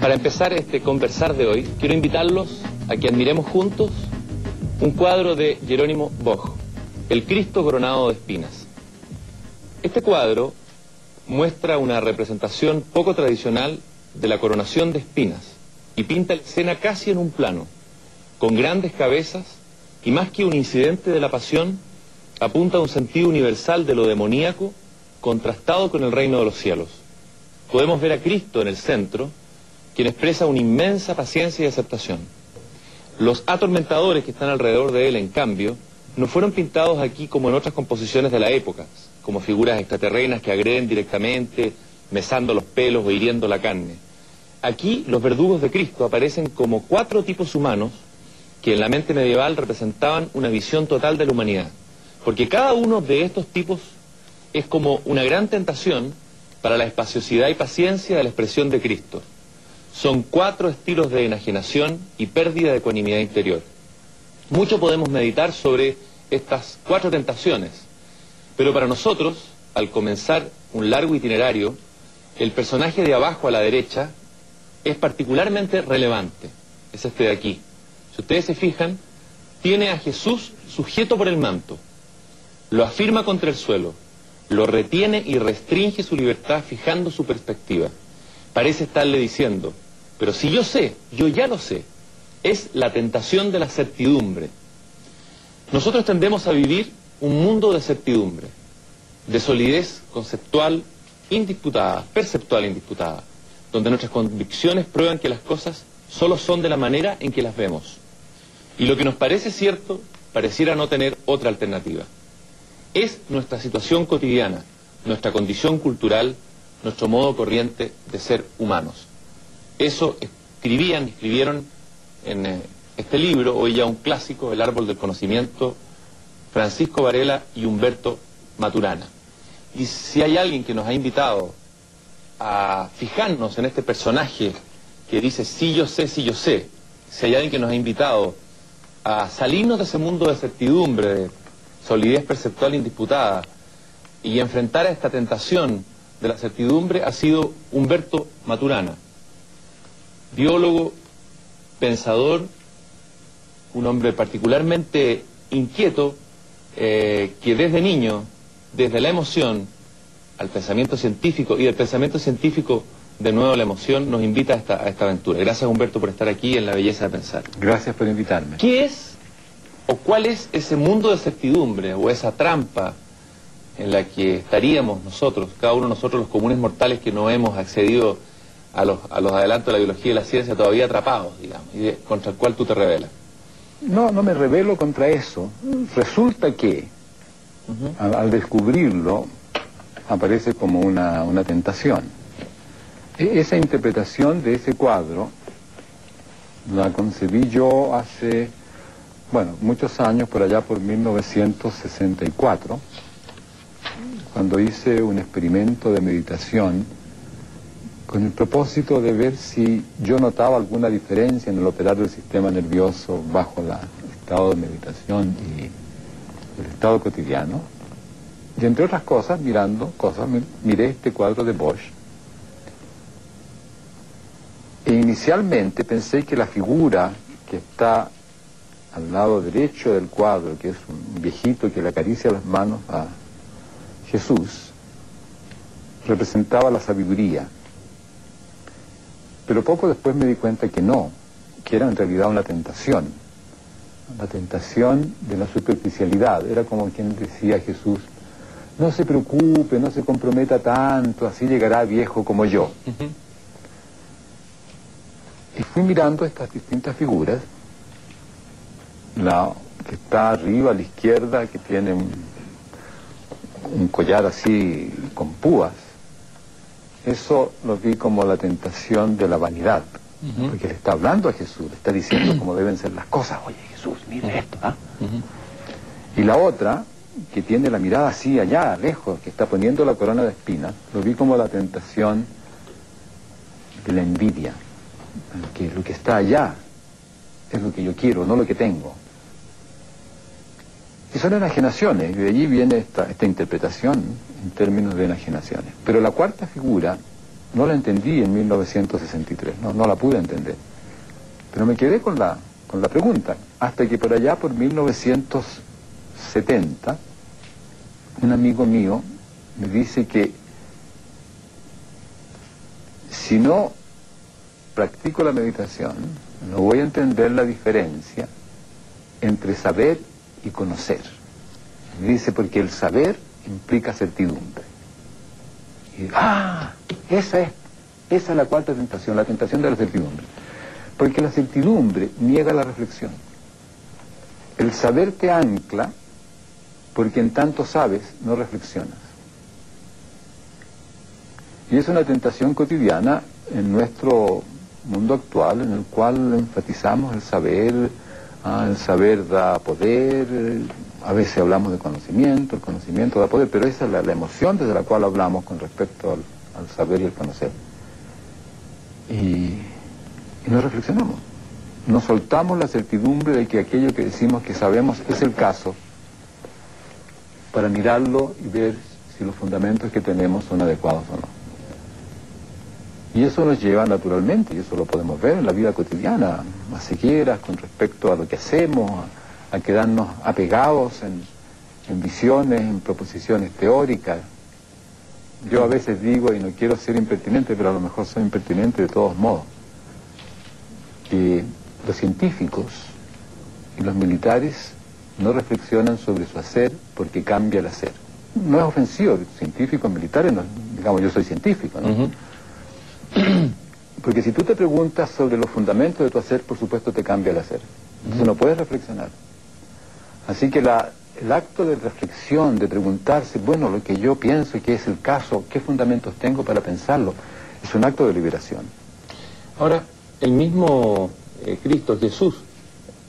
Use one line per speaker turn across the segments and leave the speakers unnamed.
Para empezar este conversar de hoy, quiero invitarlos a que admiremos juntos un cuadro de Jerónimo Bosch, El Cristo coronado de espinas. Este cuadro muestra una representación poco tradicional de la coronación de espinas y pinta la escena casi en un plano, con grandes cabezas, y más que un incidente de la pasión, apunta a un sentido universal de lo demoníaco contrastado con el reino de los cielos. Podemos ver a Cristo en el centro, quien expresa una inmensa paciencia y aceptación. Los atormentadores que están alrededor de él, en cambio, no fueron pintados aquí como en otras composiciones de la época, como figuras extraterrenas que agreden directamente, mesando los pelos o hiriendo la carne. Aquí los verdugos de Cristo aparecen como 4 tipos humanos que en la mente medieval representaban una visión total de la humanidad, porque cada uno de estos tipos es como una gran tentación para la espaciosidad y paciencia de la expresión de Cristo. Son 4 estilos de enajenación y pérdida de ecuanimidad interior. Mucho podemos meditar sobre estas 4 tentaciones, pero para nosotros, al comenzar un largo itinerario, el personaje de abajo a la derecha es particularmente relevante. Es este de aquí. Si ustedes se fijan, tiene a Jesús sujeto por el manto, lo afirma contra el suelo, lo retiene y restringe su libertad fijando su perspectiva. Parece estarle diciendo: pero si yo sé, yo ya lo sé. Es la tentación de la certidumbre. Nosotros tendemos a vivir un mundo de certidumbre, de solidez conceptual indisputada, perceptual indisputada, donde nuestras convicciones prueban que las cosas solo son de la manera en que las vemos. Y lo que nos parece cierto pareciera no tener otra alternativa. Es nuestra situación cotidiana, nuestra condición cultural, nuestro modo corriente de ser humanos. Eso escribieron en este libro, hoy ya un clásico, El árbol del conocimiento, Francisco Varela y Humberto Maturana. Y si hay alguien que nos ha invitado a fijarnos en este personaje que dice sí yo sé, si hay alguien que nos ha invitado a salirnos de ese mundo de certidumbre, de solidez perceptual indisputada, y enfrentar a esta tentación de la certidumbre, ha sido Humberto Maturana. Biólogo, pensador, un hombre particularmente inquieto, que desde niño, desde la emoción al pensamiento científico, y del pensamiento científico de nuevo a la emoción, nos invita a esta aventura. Gracias, Humberto, por estar aquí en La Belleza de Pensar.
Gracias por invitarme.
¿Qué es o cuál es ese mundo de certidumbre o esa trampa en la que estaríamos nosotros, cada uno de nosotros, los comunes mortales que no hemos accedido a los adelantos de la biología y la ciencia, todavía atrapados, digamos, y contra el cual tú te rebelas?
No me rebelo contra eso. Resulta que al descubrirlo aparece como una tentación. Esa interpretación de ese cuadro la concebí yo hace, muchos años, por allá por 1964, cuando hice un experimento de meditación con el propósito de ver si yo notaba alguna diferencia en el operar del sistema nervioso bajo el estado de meditación y el estado cotidiano. Y entre otras cosas, miré este cuadro de Bosch. E inicialmente pensé que la figura que está al lado derecho del cuadro, que es un viejito que le acaricia las manos a Jesús, representaba la sabiduría. Pero poco después me di cuenta que no, que era en realidad una tentación. La tentación de la superficialidad. Era como quien decía a Jesús: no se preocupe, no se comprometa tanto, así llegará viejo como yo. Y fui mirando estas distintas figuras. La que está arriba a la izquierda, que tiene un collar así con púas, eso lo vi como la tentación de la vanidad. Porque le está hablando a Jesús, le está diciendo cómo deben ser las cosas. Oye, Jesús, mire esto, ¿ah? Y la otra, que tiene la mirada así allá, lejos, que está poniendo la corona de espinas, lo vi como la tentación de la envidia. Que lo que está allá es lo que yo quiero, no lo que tengo. Y son enajenaciones, y de allí viene esta interpretación en términos de enajenaciones. Pero la cuarta figura no la entendí en 1963, no la pude entender. Pero me quedé con la pregunta, hasta que por allá, por 1970, un amigo mío me dice que si no practico la meditación, no voy a entender la diferencia entre saber y conocer. Me dice, porque el saber implica certidumbre. Y esa es la cuarta tentación, la tentación de la certidumbre. Porque la certidumbre niega la reflexión. El saber te ancla, porque en tanto sabes, no reflexionas. Y es una tentación cotidiana en nuestro mundo actual, en el cual enfatizamos el saber da poder, a veces hablamos de conocimiento, el conocimiento da poder, pero esa es la emoción desde la cual hablamos con respecto al saber y el conocer. Y no reflexionamos, no soltamos la certidumbre de que aquello que decimos que sabemos es el caso, para mirarlo y ver si los fundamentos que tenemos son adecuados o no. Y eso nos lleva naturalmente, y eso lo podemos ver en la vida cotidiana, a cegueras con respecto a lo que hacemos, a quedarnos apegados en visiones, en proposiciones teóricas. Yo a veces digo, y no quiero ser impertinente, pero a lo mejor soy impertinente de todos modos, que los científicos y los militares no reflexionan sobre su hacer porque cambia el hacer. No es ofensivo, científicos, militares, no, digamos, yo soy científico, ¿no? Porque si tú te preguntas sobre los fundamentos de tu hacer, por supuesto te cambia el hacer. Entonces no puedes reflexionar. Así que el acto de reflexión, de preguntarse, bueno, lo que yo pienso que es el caso, ¿qué fundamentos tengo para pensarlo? Es un acto de liberación.
Ahora, el mismo Cristo, Jesús,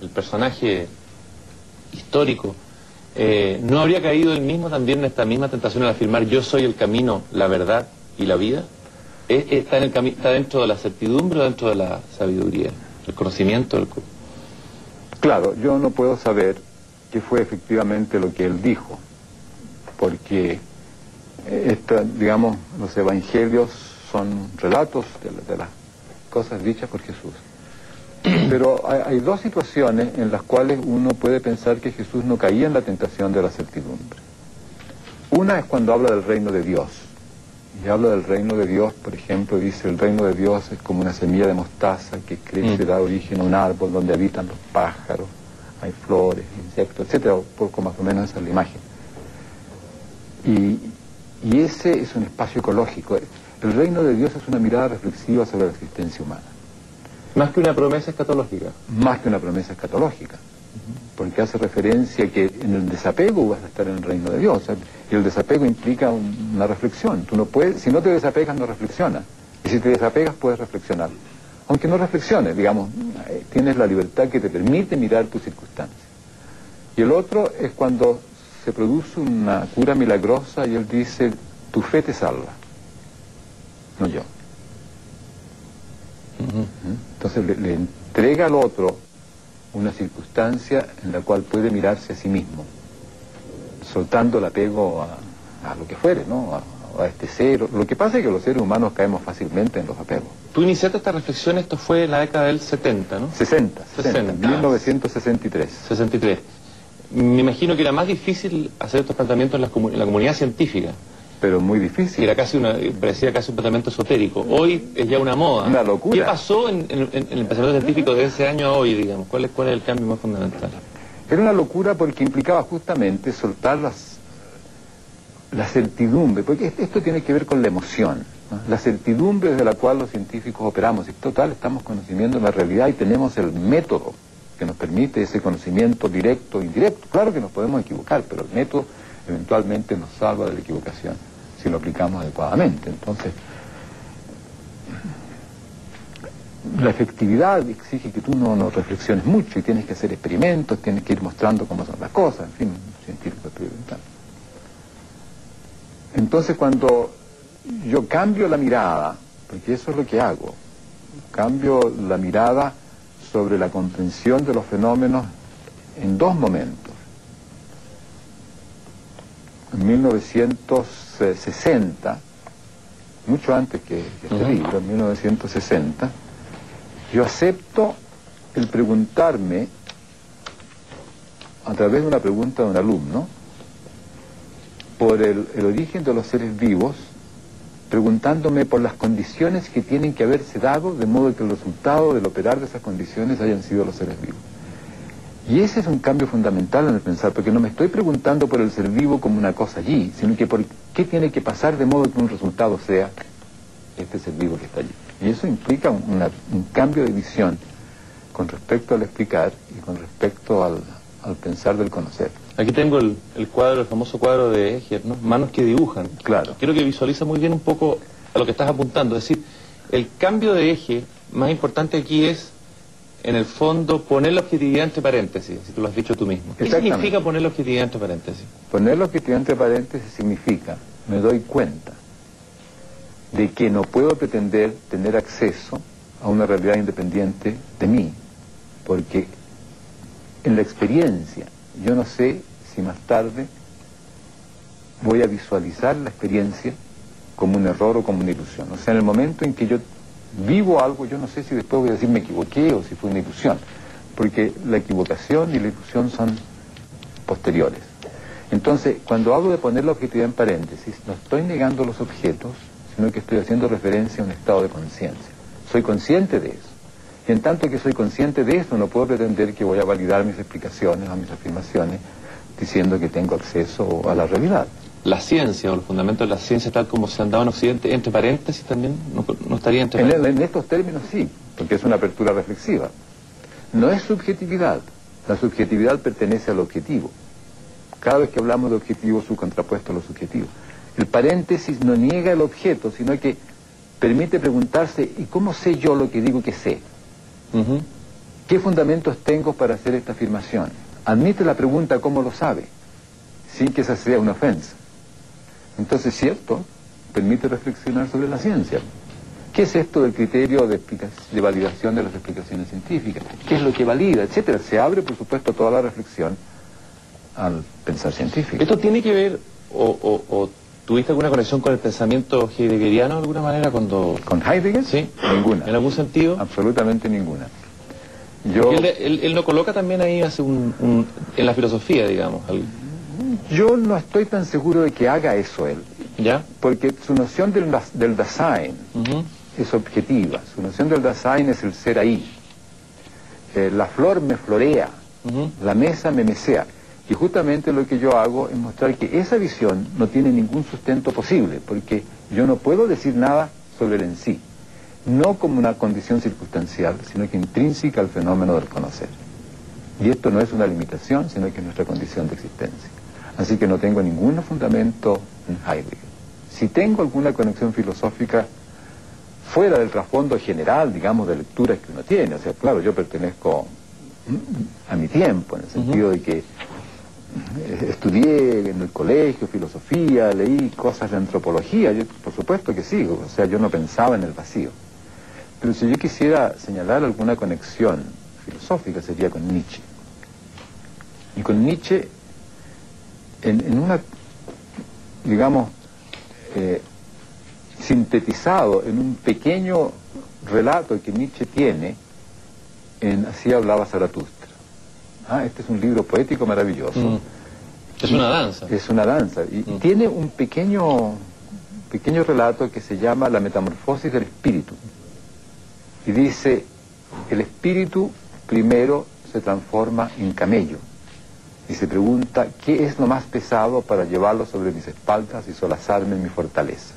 el personaje histórico, ¿no habría caído él mismo también en esta misma tentación al afirmar yo soy el camino, la verdad y la vida? ¿Está dentro de la certidumbre o dentro de la sabiduría, el conocimiento?
Claro, yo no puedo saber qué fue efectivamente lo que él dijo, porque digamos, los evangelios son relatos de las cosas dichas por Jesús. Pero hay dos situaciones en las cuales uno puede pensar que Jesús no caía en la tentación de la certidumbre. Una es cuando habla del reino de Dios. Y habla del reino de Dios, por ejemplo, dice, el reino de Dios es como una semilla de mostaza que crece, da origen a un árbol donde habitan los pájaros, hay flores, insectos, etcétera, un poco más o menos esa es la imagen. Y ese es un espacio ecológico. El reino de Dios es una mirada reflexiva sobre la existencia humana.
Más que una promesa escatológica.
Más que una promesa escatológica. Porque hace referencia a que en el desapego vas a estar en el reino de Dios. Y el desapego implica una reflexión. Tú no puedes, si no te desapegas, no reflexionas. Y si te desapegas, puedes reflexionar. Aunque no reflexiones, digamos, tienes la libertad que te permite mirar tus circunstancias. Y el otro es cuando se produce una cura milagrosa y él dice, tu fe te salva, no yo. Entonces le entrega al otro una circunstancia en la cual puede mirarse a sí mismo, soltando el apego a lo que fuere, ¿no? A este ser. Lo que pasa es que los seres humanos caemos fácilmente en los apegos.
Tú iniciaste esta reflexión, esto fue en la década del 70, ¿no?
60, 1963.
63. Me imagino que era más difícil hacer estos planteamientos en la comunidad científica.
Pero muy difícil.
Era parecía casi un planteamiento esotérico. Hoy es ya una moda.
Una locura.
¿Qué pasó en el pensamiento científico de ese año a hoy, digamos? ¿Cuál es el cambio más fundamental?
Era una locura porque implicaba justamente soltar la certidumbre, porque esto tiene que ver con la emoción, ¿no? La certidumbre desde la cual los científicos operamos. Y total, estamos conociendo la realidad y tenemos el método que nos permite ese conocimiento directo e indirecto. Claro que nos podemos equivocar, pero el método eventualmente nos salva de la equivocación si lo aplicamos adecuadamente. Entonces, la efectividad exige que tú no reflexiones mucho y tienes que hacer experimentos, tienes que ir mostrando cómo son las cosas, en fin, un científico experimental. Entonces, cuando yo cambio la mirada, porque eso es lo que hago, cambio la mirada sobre la comprensión de los fenómenos en dos momentos. En 1960, mucho antes que este libro, en 1960, yo acepto el preguntarme, a través de una pregunta de un alumno, por el origen de los seres vivos, preguntándome por las condiciones que tienen que haberse dado, de modo que el resultado del operar de esas condiciones hayan sido los seres vivos. Y ese es un cambio fundamental en el pensar, porque no me estoy preguntando por el ser vivo como una cosa allí, sino que por qué tiene que pasar de modo que un resultado sea este ser vivo que está allí. Y eso implica un cambio de visión con respecto al explicar y con respecto al pensar del conocer.
Aquí tengo el cuadro, el famoso cuadro de Escher, ¿no? Manos que dibujan.
Claro.
Quiero que visualiza muy bien un poco a lo que estás apuntando. Es decir, el cambio de eje más importante aquí es, en el fondo, poner la objetividad entre paréntesis, si tú lo has dicho tú mismo. ¿Qué significa poner la objetividad entre paréntesis?
Poner la objetividad entre paréntesis significa, me doy cuenta de que no puedo pretender tener acceso a una realidad independiente de mí, porque en la experiencia yo no sé si más tarde voy a visualizar la experiencia como un error o como una ilusión. O sea, en el momento en que yo vivo algo, yo no sé si después voy a decir me equivoqué o si fue una ilusión, porque la equivocación y la ilusión son posteriores. Entonces, cuando hablo de poner la objetividad en paréntesis, no estoy negando los objetos, sino que estoy haciendo referencia a un estado de conciencia. Soy consciente de eso. Y en tanto que soy consciente de eso, no puedo pretender que voy a validar mis explicaciones o mis afirmaciones diciendo que tengo acceso a la realidad.
La ciencia o los fundamentos de la ciencia tal como se han dado en Occidente, entre paréntesis también, no estaría entre paréntesis.
En estos términos sí, porque es una apertura reflexiva. No es subjetividad. La subjetividad pertenece al objetivo. Cada vez que hablamos de objetivo, su contrapuesto a lo subjetivo. El paréntesis no niega el objeto, sino que permite preguntarse, ¿y cómo sé yo lo que digo que sé? ¿Qué fundamentos tengo para hacer esta afirmación? Admite la pregunta ¿cómo lo sabe? Sin que esa sea una ofensa. Entonces, cierto, permite reflexionar sobre la ciencia. ¿Qué es esto del criterio de validación de las explicaciones científicas? ¿Qué es lo que valida? Etcétera. Se abre, por supuesto, toda la reflexión al pensar científico.
¿Esto tiene que ver o tuviste alguna conexión con el pensamiento heideggeriano de alguna manera cuando...
¿Con Heidegger?
Sí.
Ninguna.
¿En algún sentido?
Absolutamente ninguna.
Él no coloca también ahí hace en la filosofía, digamos.
Yo no estoy tan seguro de que haga eso él.
¿Ya?
Porque su noción del Dasein es objetiva. Su noción del Dasein es el ser ahí. La flor me florea, la mesa me mesea. Y justamente lo que yo hago es mostrar que esa visión no tiene ningún sustento posible, porque yo no puedo decir nada sobre el en sí, no como una condición circunstancial, sino que intrínseca al fenómeno del conocer. Y esto no es una limitación, sino que es nuestra condición de existencia. Así que no tengo ningún fundamento en Heidegger. Si tengo alguna conexión filosófica fuera del trasfondo general, digamos, de lecturas que uno tiene, o sea, claro, yo pertenezco a mi tiempo, en el sentido de que estudié en el colegio filosofía, leí cosas de antropología, yo, por supuesto que sí, o sea, yo no pensaba en el vacío. Pero si yo quisiera señalar alguna conexión filosófica sería con Nietzsche. Y con Nietzsche, en una, digamos, sintetizado en un pequeño relato que Nietzsche tiene en Así hablaba Zaratustra. Este es un libro poético maravilloso.
Es una danza.
Es una danza. Y tiene un pequeño relato que se llama La metamorfosis del espíritu. Y dice, el espíritu primero se transforma en camello. Y se pregunta, ¿qué es lo más pesado para llevarlo sobre mis espaldas y solazarme en mi fortaleza?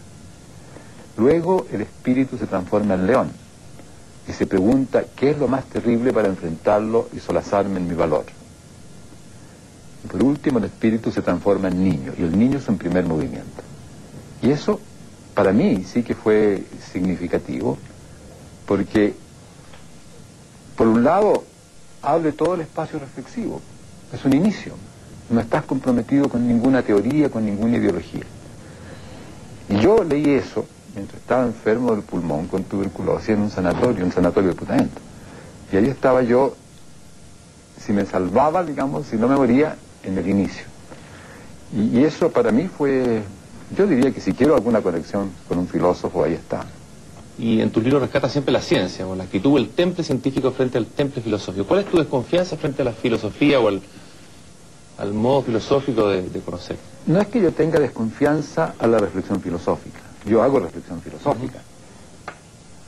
Luego el espíritu se transforma en león. Y se pregunta, ¿qué es lo más terrible para enfrentarlo y solazarme en mi valor? Y por último, el espíritu se transforma en niño, y el niño es un primer movimiento. Y eso, para mí, sí que fue significativo, porque, por un lado, abre todo el espacio reflexivo. Es un inicio. No estás comprometido con ninguna teoría, con ninguna ideología. Y yo leí eso mientras estaba enfermo del pulmón con tuberculosis en un sanatorio de Putaendo. Y ahí estaba yo, si me salvaba, digamos, si no me moría, en el inicio. Y eso para mí fue Yo diría que si quiero alguna conexión con un filósofo, ahí está.
Y en tus libros rescatas siempre la ciencia, o la actitud, el temple científico frente al temple filosófico. ¿Cuál es tu desconfianza frente a la filosofía o al modo filosófico de conocer?
No es que yo tenga desconfianza a la reflexión filosófica. Yo hago reflexión filosófica,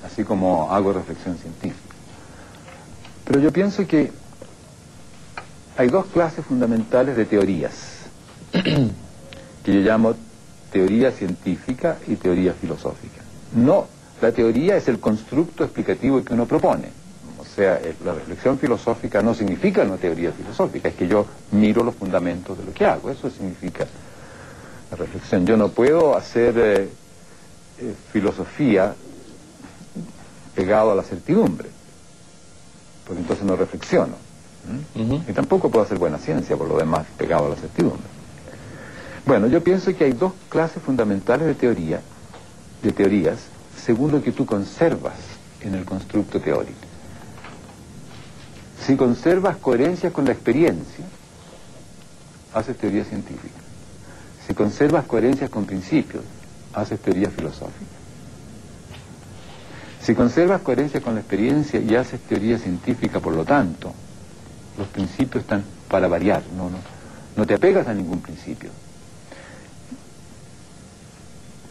así como hago reflexión científica. Pero yo pienso que hay dos clases fundamentales de teorías, que yo llamo teoría científica y teoría filosófica. No, la teoría es el constructo explicativo que uno propone. O sea, la reflexión filosófica no significa una teoría filosófica, es que yo miro los fundamentos de lo que hago. Eso significa la reflexión. Yo no puedo hacer filosofía pegado a la certidumbre, porque entonces no reflexiono. Y tampoco puedo hacer buena ciencia, por lo demás, pegado a la certidumbre. Bueno, yo pienso que hay dos clases fundamentales de teorías, según lo que tú conservas en el constructo teórico. Si conservas coherencia con la experiencia, haces teoría científica. Si conservas coherencia con principios, haces teoría filosófica. Si conservas coherencia con la experiencia y haces teoría científica, por lo tanto, los principios están para variar, no te apegas a ningún principio.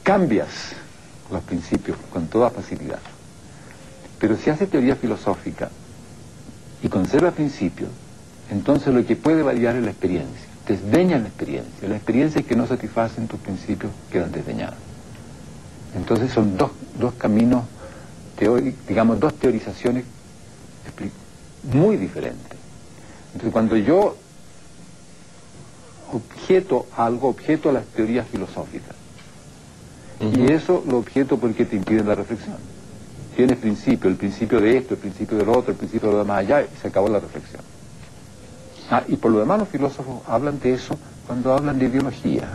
Cambias los principios con toda facilidad. Pero si haces teoría filosófica y conservas principios, entonces lo que puede variar es la experiencia. Desdeñas la experiencia. Las experiencias que no satisfacen tus principios quedan desdeñadas. Entonces son dos caminos, digamos, dos teorizaciones muy diferentes. Entonces cuando yo objeto a las teorías filosóficas, y eso lo objeto porque te impide la reflexión. Tienes principio, el principio de esto, el principio de lo otro, el principio de lo demás allá, y se acabó la reflexión. Y por lo demás los filósofos hablan de eso cuando hablan de ideología.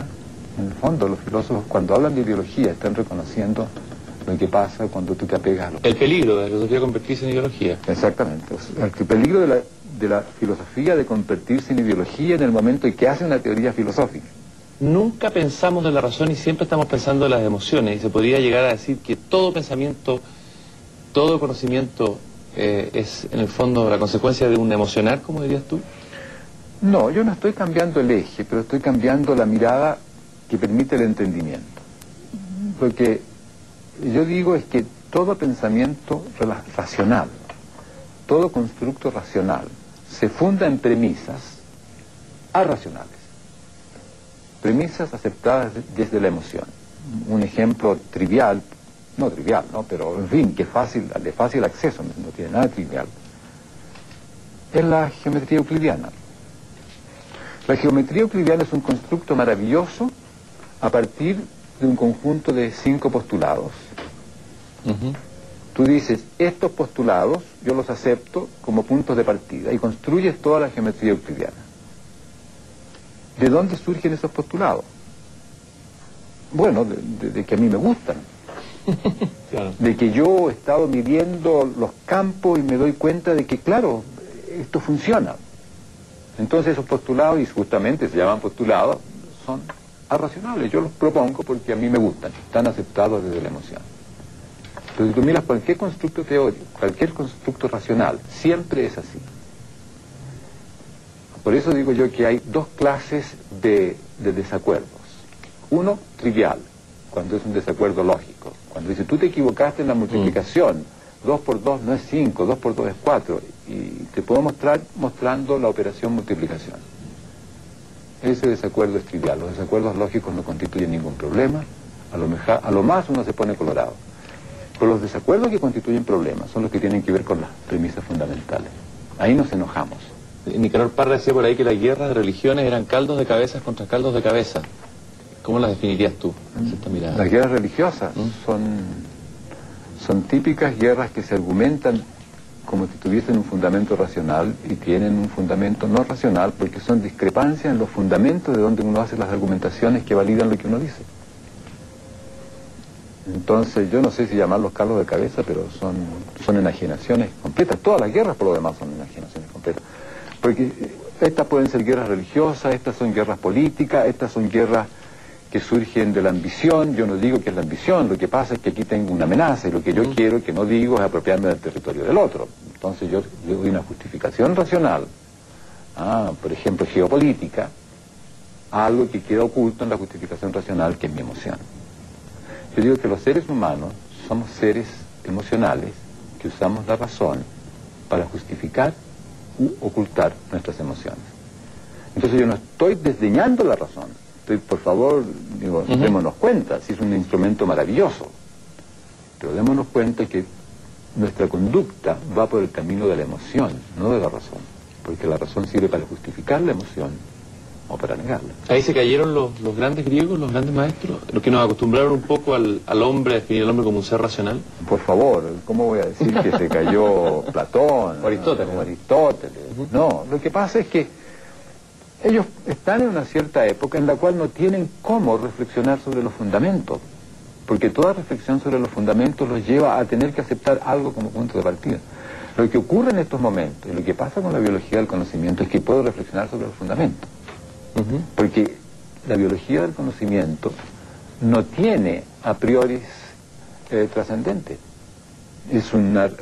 En el fondo los filósofos cuando hablan de ideología están reconociendo lo que pasa cuando tú te apegas a lo que...
El peligro de la filosofía convertirse en ideología.
Exactamente. O sea, el peligro de la filosofía de convertirse en ideología en el momento en que hace una teoría filosófica.
Nunca pensamos en la razón y siempre estamos pensando en las emociones, y se podría llegar a decir que todo pensamiento, todo conocimiento es en el fondo la consecuencia de un emocional, como dirías tú.
No, yo no estoy cambiando el eje, pero estoy cambiando la mirada que permite el entendimiento. Lo que yo digo es que todo pensamiento racional, todo constructo racional, se funda en premisas arracionales. Premisas aceptadas desde la emoción. Un ejemplo trivial, no trivial, ¿no? Pero en fin, que de fácil acceso, no tiene nada trivial, es la geometría euclidiana. La geometría euclidiana es un constructo maravilloso a partir de un conjunto de 5 postulados. Tú dices, estos postulados yo los acepto como puntos de partida y construyes toda la geometría euclidiana. ¿De dónde surgen esos postulados? Bueno, de que a mí me gustan. Claro. De que yo he estado midiendo los campos y me doy cuenta de que, claro, esto funciona. Entonces esos postulados, y justamente se llaman postulados, son arracionales. Yo los propongo porque a mí me gustan, están aceptados desde la emoción. Pero si tú miras cualquier constructo teórico, cualquier constructo racional, siempre es así. Por eso digo yo que hay dos clases de desacuerdos. Uno, trivial, cuando es un desacuerdo lógico. Cuando dice, tú te equivocaste en la multiplicación, 2 por 2 no es 5, 2 por 2 es 4, y te puedo mostrar mostrando la operación multiplicación. Ese desacuerdo es trivial. Los desacuerdos lógicos no constituyen ningún problema. A lo más uno se pone colorado. Pero los desacuerdos que constituyen problemas son los que tienen que ver con las premisas fundamentales. Ahí nos enojamos.
Nicanor Parra decía por ahí que las guerras de religiones eran caldos de cabezas contra caldos de cabeza. ¿Cómo las definirías tú?
Las guerras religiosas son típicas guerras que se argumentan como si tuviesen un fundamento racional y tienen un fundamento no racional porque son discrepancias en los fundamentos de donde uno hace las argumentaciones que validan lo que uno dice. Entonces yo no sé si llamarlos caldos de cabeza, pero son enajenaciones completas. Todas las guerras por lo demás son enajenaciones completas. Porque estas pueden ser guerras religiosas, estas son guerras políticas, estas son guerras que surgen de la ambición. Yo no digo que es la ambición, lo que pasa es que aquí tengo una amenaza y lo que yo quiero, que no digo, es apropiarme del territorio del otro. Entonces yo doy una justificación racional, por ejemplo geopolítica, a algo que queda oculto en la justificación racional, que es mi emoción. Yo digo que los seres humanos somos seres emocionales que usamos la razón para justificar u ocultar nuestras emociones. Entonces yo no estoy desdeñando la razón, estoy, por favor, digo, démonos cuenta, si es un instrumento maravilloso, pero démonos cuenta que nuestra conducta va por el camino de la emoción, no de la razón, porque la razón sirve para justificar la emoción o para negarla.
Ahí se cayeron los grandes griegos, los grandes maestros, los que nos acostumbraron un poco al hombre, a definir al hombre como un ser racional.
Por favor, ¿cómo voy a decir que se cayó Platón
o Aristóteles?
O Aristóteles. No, lo que pasa es que ellos están en una cierta época en la cual no tienen cómo reflexionar sobre los fundamentos, porque toda reflexión sobre los fundamentos los lleva a tener que aceptar algo como punto de partida. Lo que ocurre en estos momentos, y lo que pasa con la biología del conocimiento, es que puedo reflexionar sobre los fundamentos. Porque la biología del conocimiento no tiene a priori trascendente. Es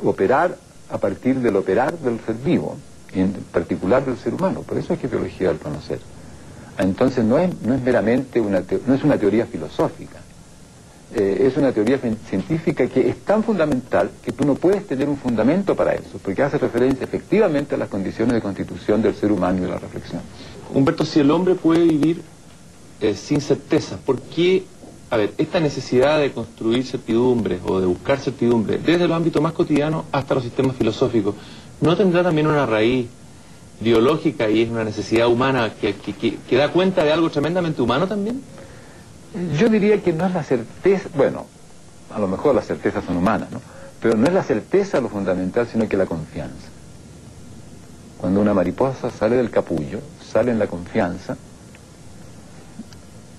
operar a partir del operar del ser vivo, en particular del ser humano. Por eso es que biología del conocer. Entonces no es meramente no es una teoría filosófica. Es una teoría científica que es tan fundamental que tú no puedes tener un fundamento para eso, porque hace referencia efectivamente a las condiciones de constitución del ser humano y de la reflexión.
Humberto, si el hombre puede vivir sin certeza, ¿por qué, esta necesidad de construir certidumbres o de buscar certidumbres desde los ámbitos más cotidianos hasta los sistemas filosóficos, no tendrá también una raíz biológica y es una necesidad humana que da cuenta de algo tremendamente humano también?
Yo diría que no es la certeza, bueno, a lo mejor las certezas son humanas, ¿no? Pero no es la certeza lo fundamental, sino que la confianza. Cuando una mariposa sale del capullo, sale en la confianza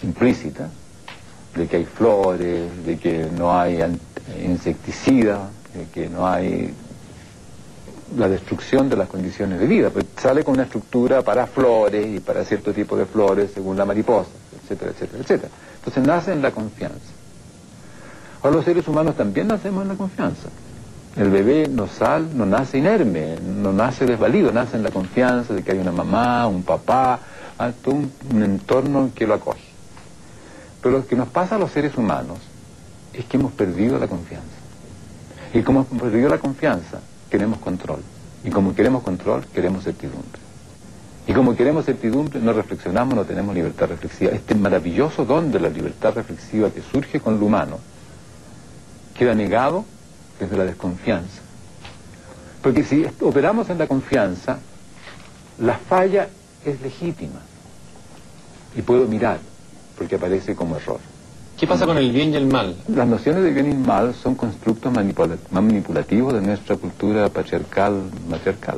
implícita de que hay flores, de que no hay insecticidas, de que no hay la destrucción de las condiciones de vida, pues sale con una estructura para flores y para cierto tipo de flores según la mariposa, etcétera, etcétera, etcétera. Entonces nace en la confianza. Ahora los seres humanos también nacemos en la confianza. El bebé no nace inerme, no nace desvalido, nace en la confianza de que hay una mamá, un papá, todo un entorno que lo acoge. Pero lo que nos pasa a los seres humanos es que hemos perdido la confianza. Y como hemos perdido la confianza, queremos control. Y como queremos control, queremos certidumbre. Y como queremos certidumbre, no reflexionamos, no tenemos libertad reflexiva. Este maravilloso don de la libertad reflexiva que surge con lo humano queda negado desde la desconfianza. Porque si operamos en la confianza, la falla es legítima. Y puedo mirar, porque aparece como error.
¿Qué pasa con el bien y el mal?
Las nociones de bien y mal son constructos manipulativos de nuestra cultura patriarcal, matriarcal.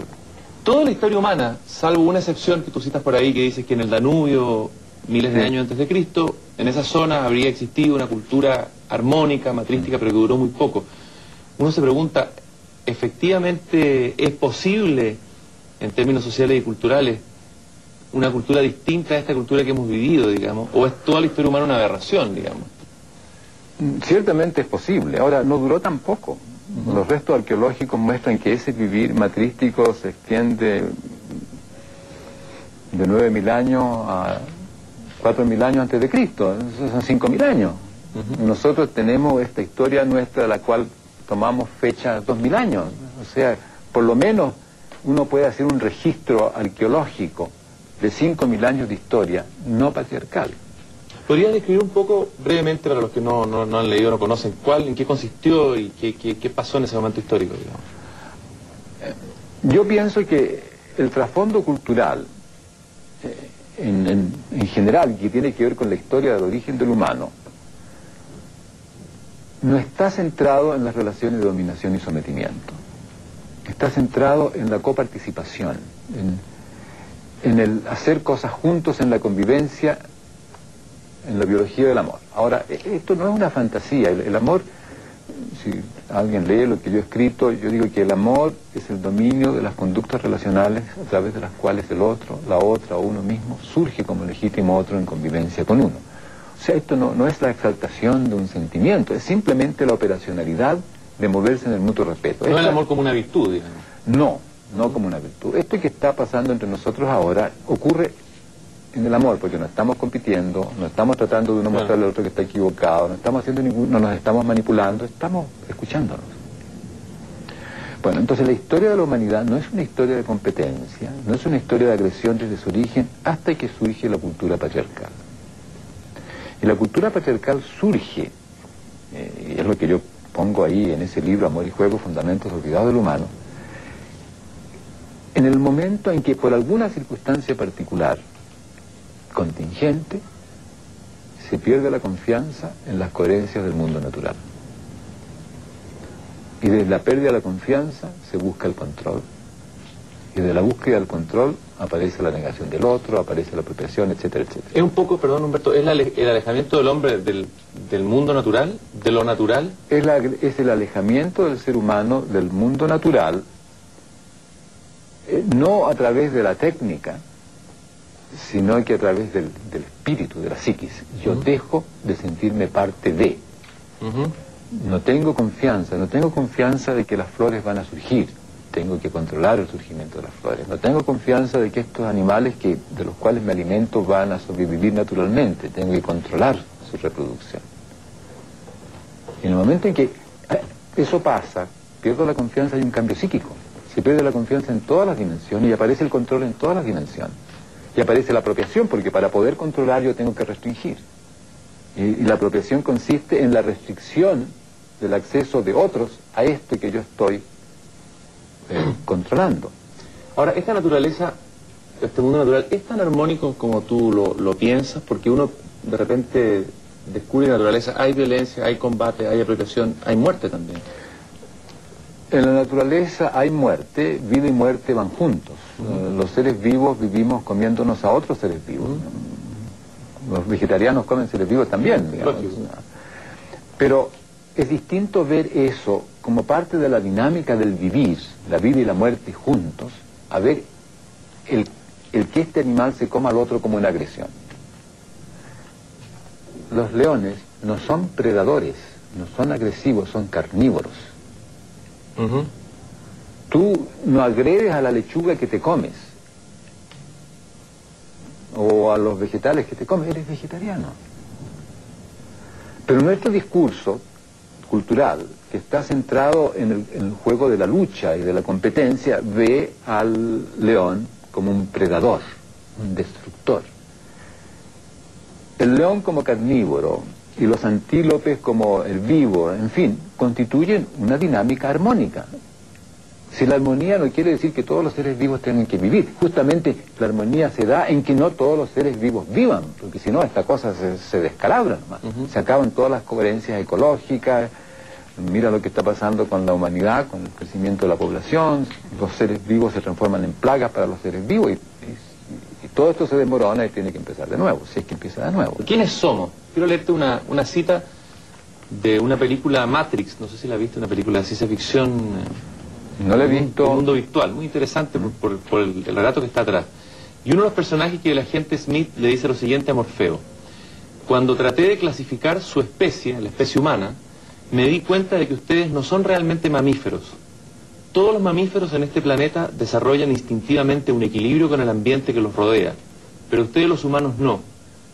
Toda la historia humana, salvo una excepción que tú citas por ahí, que dice que en el Danubio, miles de años antes de Cristo, en esa zona habría existido una cultura armónica, matrística, pero que duró muy poco. Uno se pregunta, ¿efectivamente es posible, en términos sociales y culturales, una cultura distinta a esta cultura que hemos vivido, digamos? ¿O es toda la historia humana una aberración, digamos?
Ciertamente es posible. Ahora, no duró tan poco. Los restos arqueológicos muestran que ese vivir matrístico se extiende de 9.000 años a 4.000 años antes de Cristo. Esos son 5.000 años. Nosotros tenemos esta historia nuestra de la cual tomamos fecha 2.000 años. O sea, por lo menos uno puede hacer un registro arqueológico de 5.000 años de historia no patriarcal.
¿Podrías describir un poco, brevemente, para los que no han leído, no conocen, en qué consistió y qué pasó en ese momento histórico, digamos?
Yo pienso que el trasfondo cultural, en general, que tiene que ver con la historia del origen del humano, no está centrado en las relaciones de dominación y sometimiento. Está centrado en la coparticipación, en el hacer cosas juntos, en la convivencia, en la biología del amor. Ahora, esto no es una fantasía. El amor, si alguien lee lo que yo he escrito, yo digo que el amor es el dominio de las conductas relacionales a través de las cuales el otro, la otra o uno mismo surge como legítimo otro en convivencia con uno. O O sea, esto no es la exaltación de un sentimiento, es simplemente la operacionalidad de moverse en el mutuo respeto.
No es el amor como una virtud, digamos.
No como una virtud. Esto que está pasando entre nosotros ahora ocurre en el amor, porque no estamos compitiendo, no estamos tratando de uno mostrarle al otro que está equivocado, no estamos haciendo no nos estamos manipulando, estamos escuchándonos. Bueno, entonces la historia de la humanidad no es una historia de competencia, no es una historia de agresión desde su origen hasta que surge la cultura patriarcal. Y la cultura patriarcal surge, y es lo que yo pongo ahí en ese libro, Amor y Juego, Fundamentos Olvidados del Humano, en el momento en que por alguna circunstancia particular, contingente, se pierde la confianza en las coherencias del mundo natural. Y desde la pérdida de la confianza se busca el control. Y de la búsqueda del control aparece la negación del otro, aparece la apropiación, etcétera, etcétera.
Es un poco, perdón Humberto, ¿es el alejamiento del hombre del mundo natural, de lo natural?
Es el alejamiento del ser humano del mundo natural, no a través de la técnica, sino que a través del espíritu, de la psiquis. Yo dejo de sentirme parte de. No tengo confianza de que las flores van a surgir. Tengo que controlar el surgimiento de las flores. No tengo confianza de que estos animales de los cuales me alimento van a sobrevivir naturalmente. Tengo que controlar su reproducción. Y en el momento en que eso pasa, pierdo la confianza, hay un cambio psíquico. Se pierde la confianza en todas las dimensiones y aparece el control en todas las dimensiones. Y aparece la apropiación, porque para poder controlar yo tengo que restringir. Y la apropiación consiste en la restricción del acceso de otros a este que yo estoy controlando.
Ahora, esta naturaleza, este mundo natural, ¿es tan armónico como tú lo piensas? Porque uno de repente descubre la naturaleza, hay violencia, hay combate, hay apropiación, hay muerte también.
En la naturaleza hay muerte, vida y muerte van juntos. Los seres vivos vivimos comiéndonos a otros seres vivos. Los vegetarianos comen seres vivos también, digamos. Pero es distinto ver eso como parte de la dinámica del vivir, la vida y la muerte juntos, a ver el que este animal se coma al otro como una agresión. Los leones no son predadores, no son agresivos, son carnívoros. Tú no agredes a la lechuga que te comes o a los vegetales que te comes, eres vegetariano. Pero nuestro discurso cultural, que está centrado en el juego de la lucha y de la competencia, ve al león como un predador, un destructor. El león como carnívoro y los antílopes como herbívoro, en fin, constituyen una dinámica armónica. Si la armonía no quiere decir que todos los seres vivos tengan que vivir, justamente la armonía se da en que no todos los seres vivos vivan, porque si no esta cosa se descalabra nomás. Se acaban todas las coherencias ecológicas. Mira lo que está pasando con la humanidad, con el crecimiento de la población, los seres vivos se transforman en plagas para los seres vivos y todo esto se desmorona y tiene que empezar de nuevo, si es que empieza de nuevo.
¿Quiénes somos? Quiero leerte una cita de una película Matrix, no sé si la viste, una película de ciencia ficción.
No la he visto.
Un mundo virtual, muy interesante por el relato que está atrás. Y uno de los personajes que el agente Smith le dice lo siguiente a Morfeo: cuando traté de clasificar su especie, la especie humana, me di cuenta de que ustedes no son realmente mamíferos. Todos los mamíferos en este planeta desarrollan instintivamente un equilibrio con el ambiente que los rodea, pero ustedes los humanos no.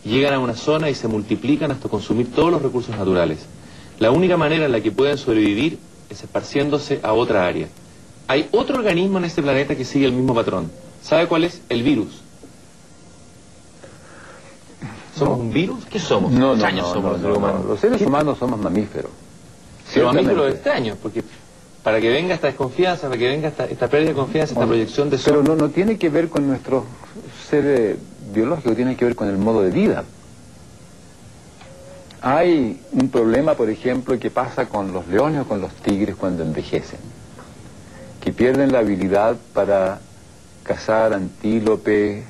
Llegan a una zona y se multiplican hasta consumir todos los recursos naturales. La única manera en la que pueden sobrevivir es esparciéndose a otra área. Hay otro organismo en este planeta que sigue el mismo patrón. ¿Sabe cuál es? El virus. ¿Somos un virus? ¿Qué somos?
No, los seres humanos somos mamíferos.
Pero mamíferos extraños, porque para que venga esta desconfianza, para que venga esta pérdida de confianza, esta proyección de
Pero no tiene que ver con nuestro ser biológico, tiene que ver con el modo de vida. Hay un problema, por ejemplo, que pasa con los leones o con los tigres cuando envejecen, que pierden la habilidad para cazar antílopes,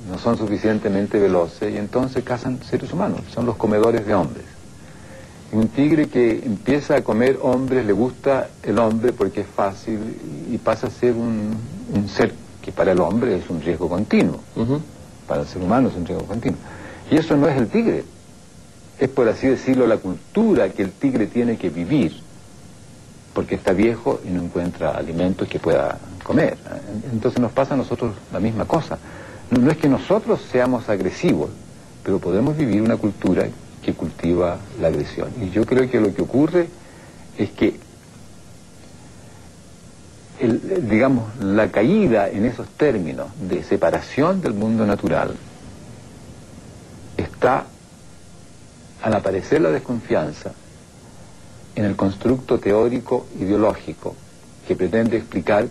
no son suficientemente veloces y entonces cazan seres humanos, son los comedores de hombres. Y un tigre que empieza a comer hombres, le gusta el hombre porque es fácil y pasa a ser un ser que para el hombre es un riesgo continuo, para el ser humano es un riesgo continuo. Y eso no es el tigre. Es, por así decirlo, la cultura que el tigre tiene que vivir, porque está viejo y no encuentra alimentos que pueda comer. Entonces nos pasa a nosotros la misma cosa. No es que nosotros seamos agresivos, pero podemos vivir una cultura que cultiva la agresión. Y yo creo que lo que ocurre es que, digamos, la caída en esos términos de separación del mundo natural está, al aparecer la desconfianza, en el constructo teórico ideológico que pretende explicar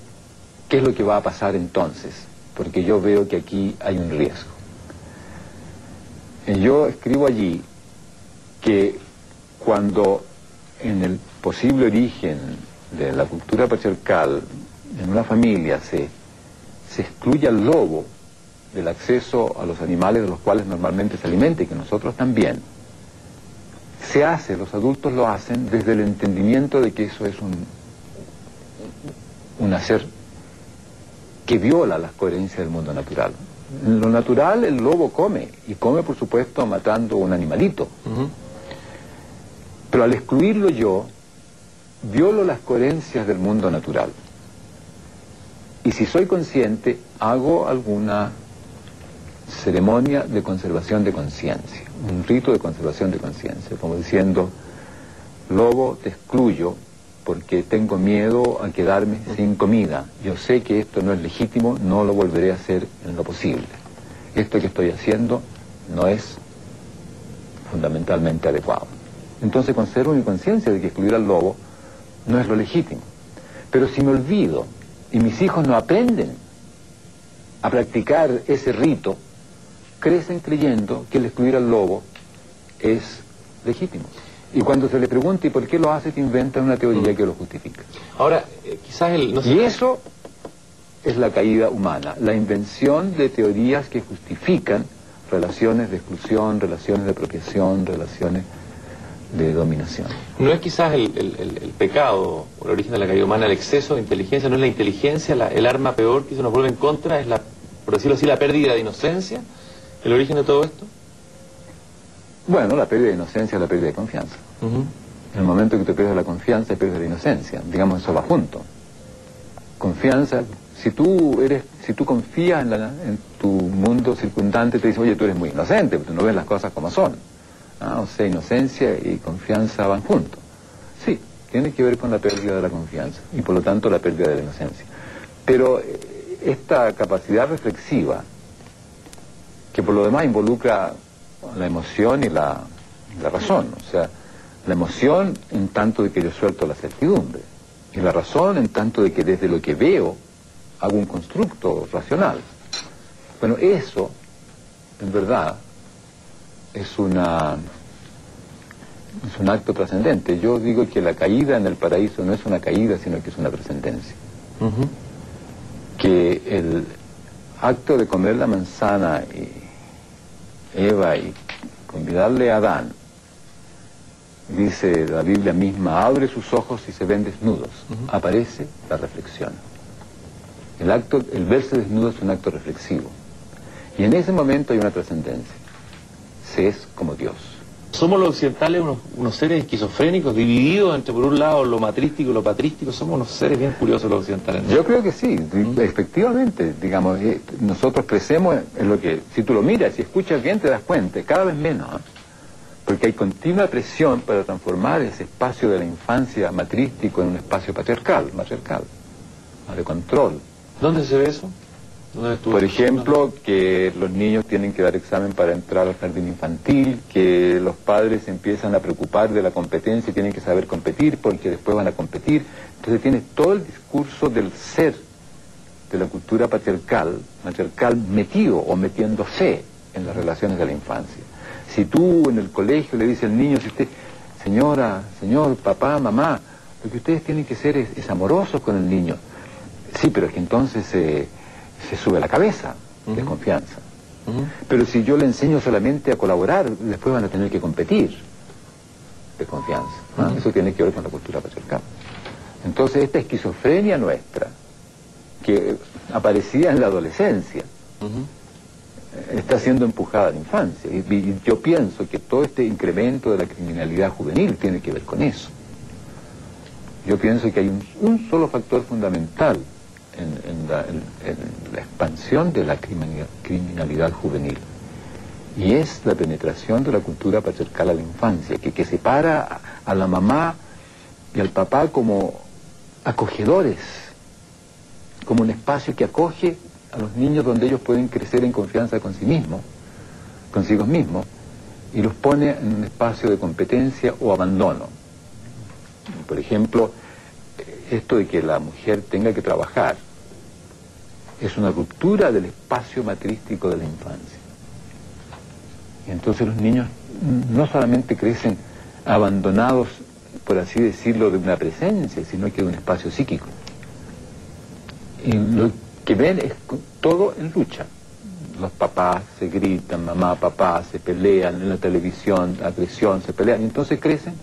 qué es lo que va a pasar entonces, porque yo veo que aquí hay un riesgo. Yo escribo allí que cuando en el posible origen de la cultura patriarcal en una familia se excluye al lobo del acceso a los animales de los cuales normalmente se alimenta y que nosotros también, se hace, los adultos lo hacen desde el entendimiento de que eso es un hacer que viola las coherencias del mundo natural. En lo natural el lobo come, y come por supuesto matando un animalito. Pero al excluirlo yo, violo las coherencias del mundo natural. Y si soy consciente, hago alguna ceremonia de conservación de conciencia, un rito de conservación de conciencia, como diciendo, lobo, te excluyo porque tengo miedo a quedarme sin comida. Yo sé que esto no es legítimo, no lo volveré a hacer en lo posible. Esto que estoy haciendo no es fundamentalmente adecuado. Entonces conservo mi conciencia de que excluir al lobo no es lo legítimo. Pero si me olvido y mis hijos no aprenden a practicar ese rito, crecen creyendo que el excluir al lobo es legítimo. Y cuando se le pregunta ¿y por qué lo hace?, te inventan una teoría que lo justifica.
Ahora, quizás
Y eso es la caída humana, la invención de teorías que justifican relaciones de exclusión, relaciones de apropiación, relaciones de dominación.
¿No es quizás el pecado o el origen de la caída humana el exceso de inteligencia? ¿No es la inteligencia el arma peor que se nos vuelve en contra? ¿Es, por decirlo así, la pérdida de inocencia el origen de todo esto?
Bueno, la pérdida de inocencia es la pérdida de confianza. En el momento que te pierdes la confianza, pierdes la inocencia. Digamos, eso va junto. Confianza, si tú confías en tu mundo circundante, te dicen, oye, tú eres muy inocente, tú no ves las cosas como son. O sea, inocencia y confianza van juntos. Sí, tiene que ver con la pérdida de la confianza y por lo tanto la pérdida de la inocencia. Pero esta capacidad reflexiva, que por lo demás involucra la emoción y la razón, o sea, la emoción en tanto de que yo suelto la certidumbre y la razón en tanto de que desde lo que veo hago un constructo racional. Bueno, eso en verdad es un acto trascendente. Yo digo que la caída en el paraíso no es una caída, sino que es una trascendencia. Que el acto de comer la manzana y Eva y convidarle a Adán, dice la Biblia misma, abre sus ojos y se ven desnudos. Aparece la reflexión. El verse desnudo es un acto reflexivo. Y en ese momento hay una trascendencia. Se es como Dios.
¿Somos los occidentales unos seres esquizofrénicos, divididos entre, por un lado, lo matrístico y lo patrístico? Somos unos seres bien curiosos los occidentales, ¿no?
Yo creo que sí, efectivamente, digamos, nosotros crecemos en lo que, si tú lo miras y escuchas bien te das cuenta, cada vez menos, porque hay continua presión para transformar ese espacio de la infancia matrístico en un espacio matriarcal, de control.
¿Dónde se ve eso?
Por ejemplo, que los niños tienen que dar examen para entrar al jardín infantil, que los padres empiezan a preocupar de la competencia y tienen que saber competir porque después van a competir. Entonces tienes todo el discurso del ser, de la cultura matriarcal metido o metiéndose en las relaciones de la infancia. Si tú en el colegio le dices al niño, si usted, señora, señor, papá, mamá, lo que ustedes tienen que ser es amorosos con el niño. Sí, pero es que entonces se sube la cabeza, desconfianza. Pero si yo le enseño solamente a colaborar, después van a tener que competir, desconfianza. Eso tiene que ver con la cultura patriarcal. Entonces esta esquizofrenia nuestra, que aparecía en la adolescencia, está siendo empujada a la infancia. Y yo pienso que todo este incremento de la criminalidad juvenil tiene que ver con eso. Yo pienso que hay un solo factor fundamental en la expansión de la criminalidad juvenil, y es la penetración de la cultura patriarcal a la infancia, que separa a la mamá y al papá como acogedores, como un espacio que acoge a los niños donde ellos pueden crecer en confianza consigo mismos, y los pone en un espacio de competencia o abandono. Por ejemplo, esto de que la mujer tenga que trabajar es una ruptura del espacio matrístico de la infancia. Y entonces los niños no solamente crecen abandonados, por así decirlo, de una presencia, sino que de un espacio psíquico. Y lo que ven es todo en lucha. Los papás se gritan, mamá, papá, se pelean en la televisión, agresión, se pelean, y entonces crecen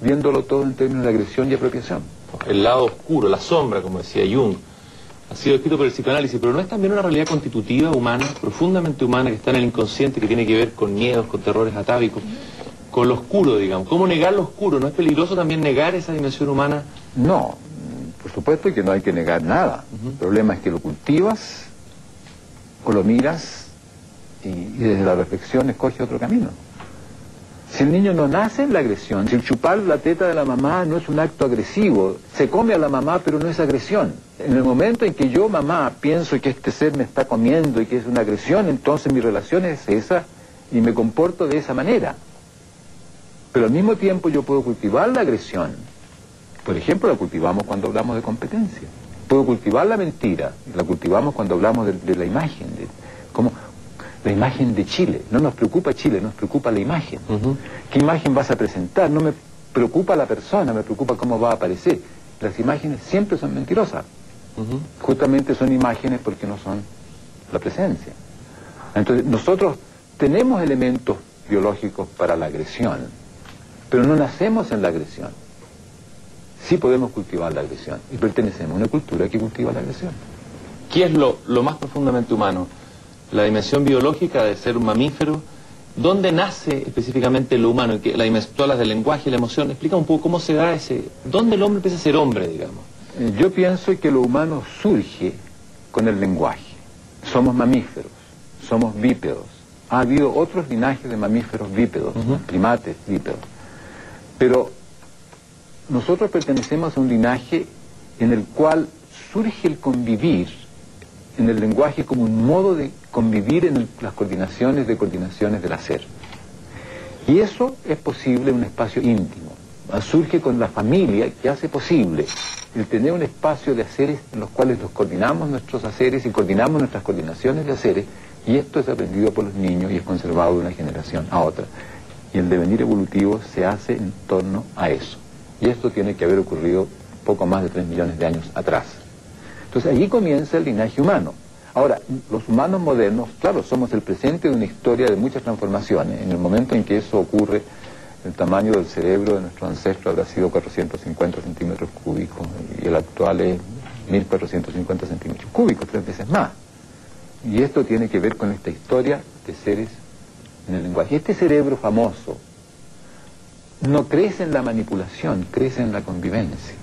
viéndolo todo en términos de agresión y apropiación.
El lado oscuro, la sombra, como decía Jung, ha sido escrito por el psicoanálisis, pero no es también una realidad constitutiva, humana, profundamente humana, que está en el inconsciente, que tiene que ver con miedos, con terrores atávicos, con lo oscuro, digamos. ¿Cómo negar lo oscuro? ¿No es peligroso también negar esa dimensión humana?
No, por supuesto que no hay que negar nada. El problema es que lo cultivas o lo miras y desde la reflexión escoge otro camino. Si el niño no nace en la agresión, si el chupar la teta de la mamá no es un acto agresivo, se come a la mamá pero no es agresión. En el momento en que yo, mamá, pienso que este ser me está comiendo y que es una agresión, entonces mi relación es esa y me comporto de esa manera. Pero al mismo tiempo yo puedo cultivar la agresión. Por ejemplo, la cultivamos cuando hablamos de competencia. Puedo cultivar la mentira, la cultivamos cuando hablamos de la imagen, como la imagen de Chile. No nos preocupa Chile, nos preocupa la imagen. ¿Qué imagen vas a presentar? No me preocupa la persona, me preocupa cómo va a aparecer. Las imágenes siempre son mentirosas. Justamente son imágenes porque no son la presencia. Entonces, nosotros tenemos elementos biológicos para la agresión, pero no nacemos en la agresión. Sí podemos cultivar la agresión y pertenecemos a una cultura que cultiva la agresión.
¿Qué es lo más profundamente humano? La dimensión biológica de ser un mamífero. ¿Dónde nace específicamente lo humano? Tú hablas del lenguaje y la emoción. Explica un poco cómo se da ese... ¿Dónde el hombre empieza a ser hombre, digamos?
Yo pienso que lo humano surge con el lenguaje. Somos mamíferos, somos bípedos. Ha habido otros linajes de mamíferos bípedos, primates bípedos. Pero nosotros pertenecemos a un linaje en el cual surge el convivir en el lenguaje como un modo de convivir en las coordinaciones del hacer. Y eso es posible en un espacio íntimo. Surge con la familia que hace posible el tener un espacio de haceres en los cuales los coordinamos nuestros haceres y coordinamos nuestras coordinaciones de haceres, y esto es aprendido por los niños y es conservado de una generación a otra. Y el devenir evolutivo se hace en torno a eso. Y esto tiene que haber ocurrido poco más de 3 millones de años atrás. Entonces allí comienza el linaje humano. Ahora, los humanos modernos, claro, somos el presente de una historia de muchas transformaciones. En el momento en que eso ocurre, el tamaño del cerebro de nuestro ancestro habrá sido 450 centímetros cúbicos y el actual es 1450 centímetros cúbicos, 3 veces más. Y esto tiene que ver con esta historia de seres en el lenguaje. Este cerebro famoso no crece en la manipulación, crece en la convivencia.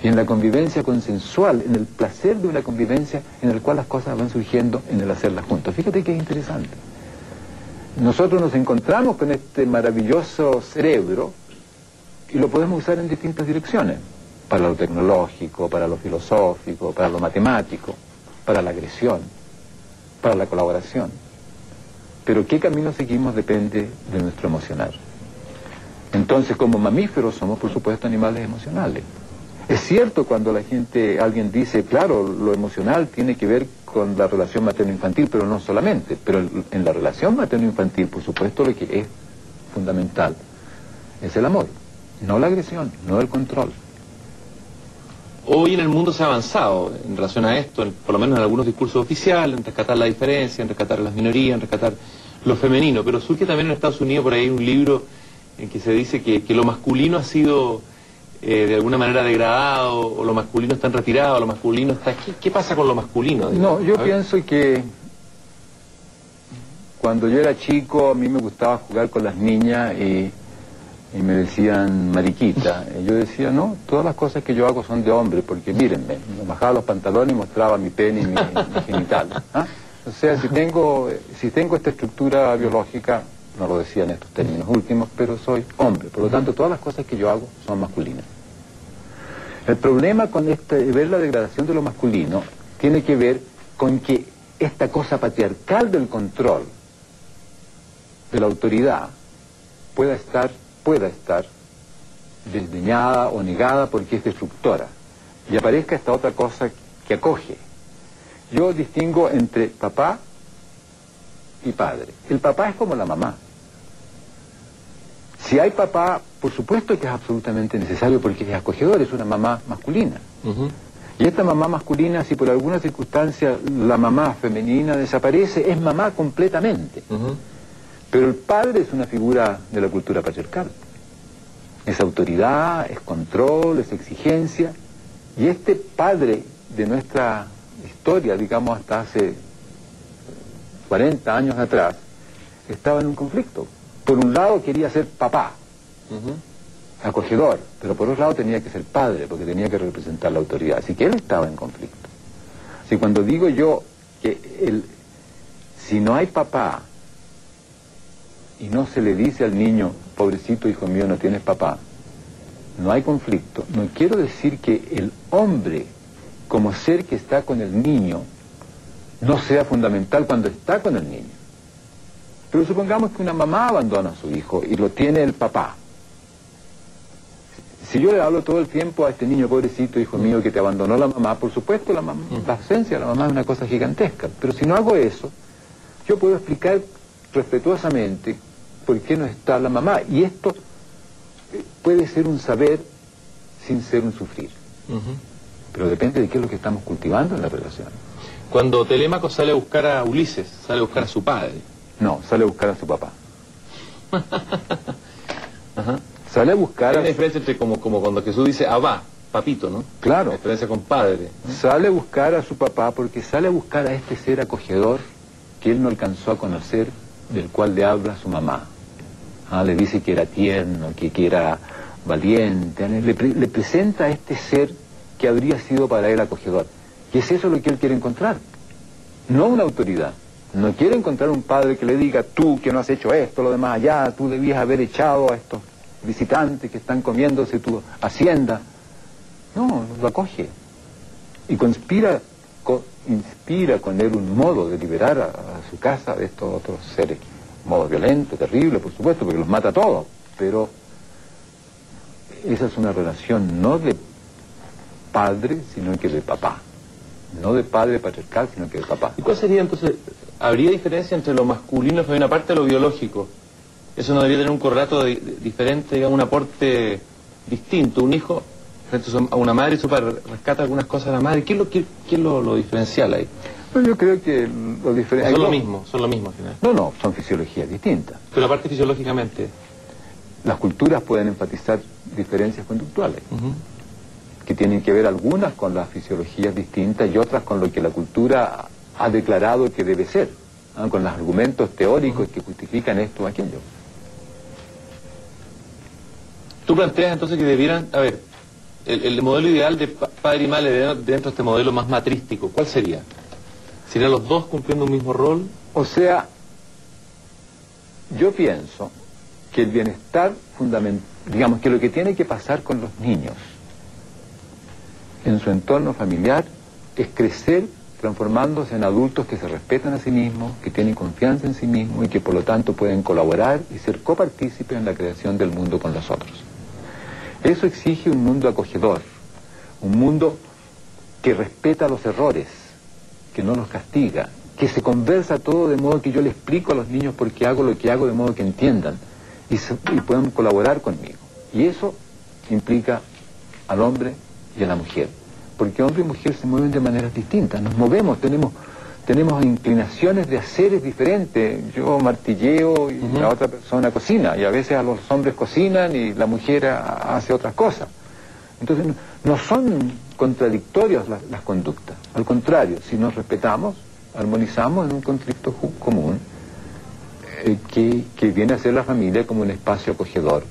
Y en la convivencia consensual, en el placer de una convivencia en el cual las cosas van surgiendo en el hacerlas juntos. Fíjate que es interesante. Nosotros nos encontramos con este maravilloso cerebro y lo podemos usar en distintas direcciones. Para lo tecnológico, para lo filosófico, para lo matemático, para la agresión, para la colaboración. Pero qué camino seguimos depende de nuestro emocional. Entonces, como mamíferos somos, por supuesto, animales emocionales. Es cierto cuando alguien dice, claro, lo emocional tiene que ver con la relación materno-infantil, pero no solamente. Pero en la relación materno-infantil, por supuesto, lo que es fundamental es el amor, no la agresión, no el control.
Hoy en el mundo se ha avanzado en relación a esto, por lo menos en algunos discursos oficiales, en rescatar la diferencia, en rescatar las minorías, en rescatar lo femenino. Pero surge también en Estados Unidos por ahí un libro en que se dice que lo masculino ha sido de alguna manera degradado, o lo masculino está en retirado, o lo masculino está... ¿Qué pasa con lo masculino?
No, yo pienso que cuando yo era chico a mí me gustaba jugar con las niñas y me decían mariquita. Y yo decía, no, todas las cosas que yo hago son de hombre, porque mírenme, me bajaba los pantalones y mostraba mi pene y mi genital. ¿Ah? O sea, si tengo esta estructura biológica, no lo decía en estos términos últimos, pero soy hombre. Por lo tanto, todas las cosas que yo hago son masculinas. El problema con ver la degradación de lo masculino tiene que ver con que esta cosa patriarcal del control, de la autoridad, pueda estar desdeñada o negada porque es destructora. Y aparezca esta otra cosa que acoge. Yo distingo entre papá y padre. El papá es como la mamá. Si hay papá, por supuesto que es absolutamente necesario porque es acogedor, es una mamá masculina. Y esta mamá masculina, si por alguna circunstancia la mamá femenina desaparece, es mamá completamente. Pero el padre es una figura de la cultura patriarcal. Es autoridad, es control, es exigencia. Y este padre de nuestra historia, digamos hasta hace 40 años atrás, estaba en un conflicto. Por un lado quería ser papá, acogedor, pero por otro lado tenía que ser padre, porque tenía que representar la autoridad. Así que él estaba en conflicto. Así que cuando digo yo que si no hay papá y no se le dice al niño, pobrecito hijo mío, no tienes papá, no hay conflicto, no quiero decir que el hombre, como ser que está con el niño, no sea fundamental cuando está con el niño. Pero supongamos que una mamá abandona a su hijo y lo tiene el papá. Si yo le hablo todo el tiempo a este niño, pobrecito hijo mío, que te abandonó la mamá, por supuesto la ausencia de la mamá es una cosa gigantesca. Pero si no hago eso, yo puedo explicar respetuosamente por qué no está la mamá. Y esto puede ser un saber sin ser un sufrir. Pero depende de qué es lo que estamos cultivando en la relación.
Cuando Telémaco sale a buscar a Ulises, sale a buscar a su padre.
No, sale a buscar a su papá. Sale a buscar
Hay una diferencia entre como cuando Jesús dice Abba, papito, ¿no?
Claro.
La diferencia con padre, ¿no?
Sale a buscar a su papá porque sale a buscar a este ser acogedor que él no alcanzó a conocer, del cual le habla su mamá. Le dice que era tierno, que era valiente. Le presenta a este ser que habría sido para él acogedor. Y es eso lo que él quiere encontrar. No una autoridad. No quiere encontrar un padre que le diga, tú que no has hecho esto, lo demás allá, tú debías haber echado a estos visitantes que están comiéndose tu hacienda. No, lo acoge. Y inspira con él un modo de liberar a su casa de estos otros seres. Un modo violento, terrible, por supuesto, porque los mata a todos. Pero esa es una relación no de padre, sino que de papá. No de padre patriarcal, sino que de papá.
¿Y cuál sería entonces? ¿Habría diferencia entre lo masculino y una parte de lo biológico? ¿Eso no debería tener un correlato diferente, digamos, un aporte distinto? Un hijo frente a una madre y su padre rescata algunas cosas de la madre. ¿Qué es lo diferencial ahí?
Pues yo creo que lo diferencial...
Son lo mismo al final.
No, son fisiologías distintas.
Pero aparte fisiológicamente...
Las culturas pueden enfatizar diferencias conductuales. Que tienen que ver algunas con las fisiologías distintas y otras con lo que la cultura ha declarado que debe ser, con los argumentos teóricos que justifican esto o aquello.
Tú planteas entonces que debieran, a ver, el modelo ideal de padre y madre dentro de este modelo más matrístico, ¿cuál sería? ¿Serían los dos cumpliendo un mismo rol?
O sea, yo pienso que el bienestar fundamental, digamos que lo que tiene que pasar con los niños en su entorno familiar es crecer transformándose en adultos que se respetan a sí mismos, que tienen confianza en sí mismos y que por lo tanto pueden colaborar y ser copartícipes en la creación del mundo con los otros. Eso exige un mundo acogedor, un mundo que respeta los errores, que no los castiga, que se conversa todo de modo que yo le explico a los niños por qué hago lo que hago, de modo que entiendan y puedan colaborar conmigo. Y eso implica al hombre y a la mujer, porque hombre y mujer se mueven de maneras distintas, nos movemos, tenemos inclinaciones de haceres diferentes. Yo martilleo y la otra persona cocina, y a veces a los hombres cocinan y la mujer hace otras cosas. Entonces no son contradictorias las conductas, al contrario, si nos respetamos, armonizamos en un conflicto común, que viene a ser la familia como un espacio acogedor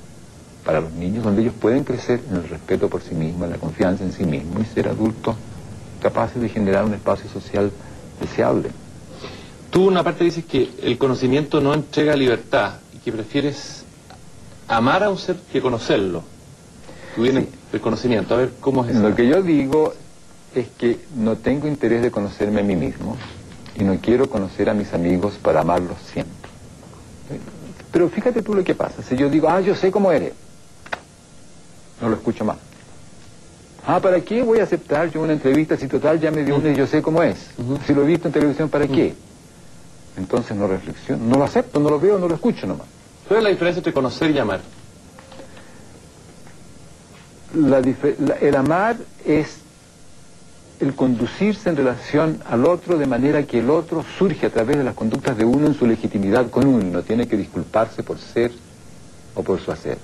para los niños, donde ellos pueden crecer en el respeto por sí mismos, en la confianza en sí mismos y ser adultos capaces de generar un espacio social deseable.
Tú una parte dices que el conocimiento no entrega libertad y que prefieres amar a un ser que conocerlo. Tú vienes del conocimiento, a ver cómo es eso.
Lo que yo digo es que no tengo interés de conocerme a mí mismo y no quiero conocer a mis amigos para amarlos siempre. Pero fíjate tú lo que pasa. Si yo digo, yo sé cómo eres, no lo escucho más. ¿Para qué voy a aceptar yo una entrevista si total ya me dio una y yo sé cómo es? Si lo he visto en televisión, ¿para qué? Entonces no reflexiono, no lo acepto, no lo veo, no lo escucho nomás.
¿Cuál es la diferencia entre conocer y amar?
El amar es el conducirse en relación al otro de manera que el otro surge a través de las conductas de uno en su legitimidad con uno, no tiene que disculparse por ser o por su hacer.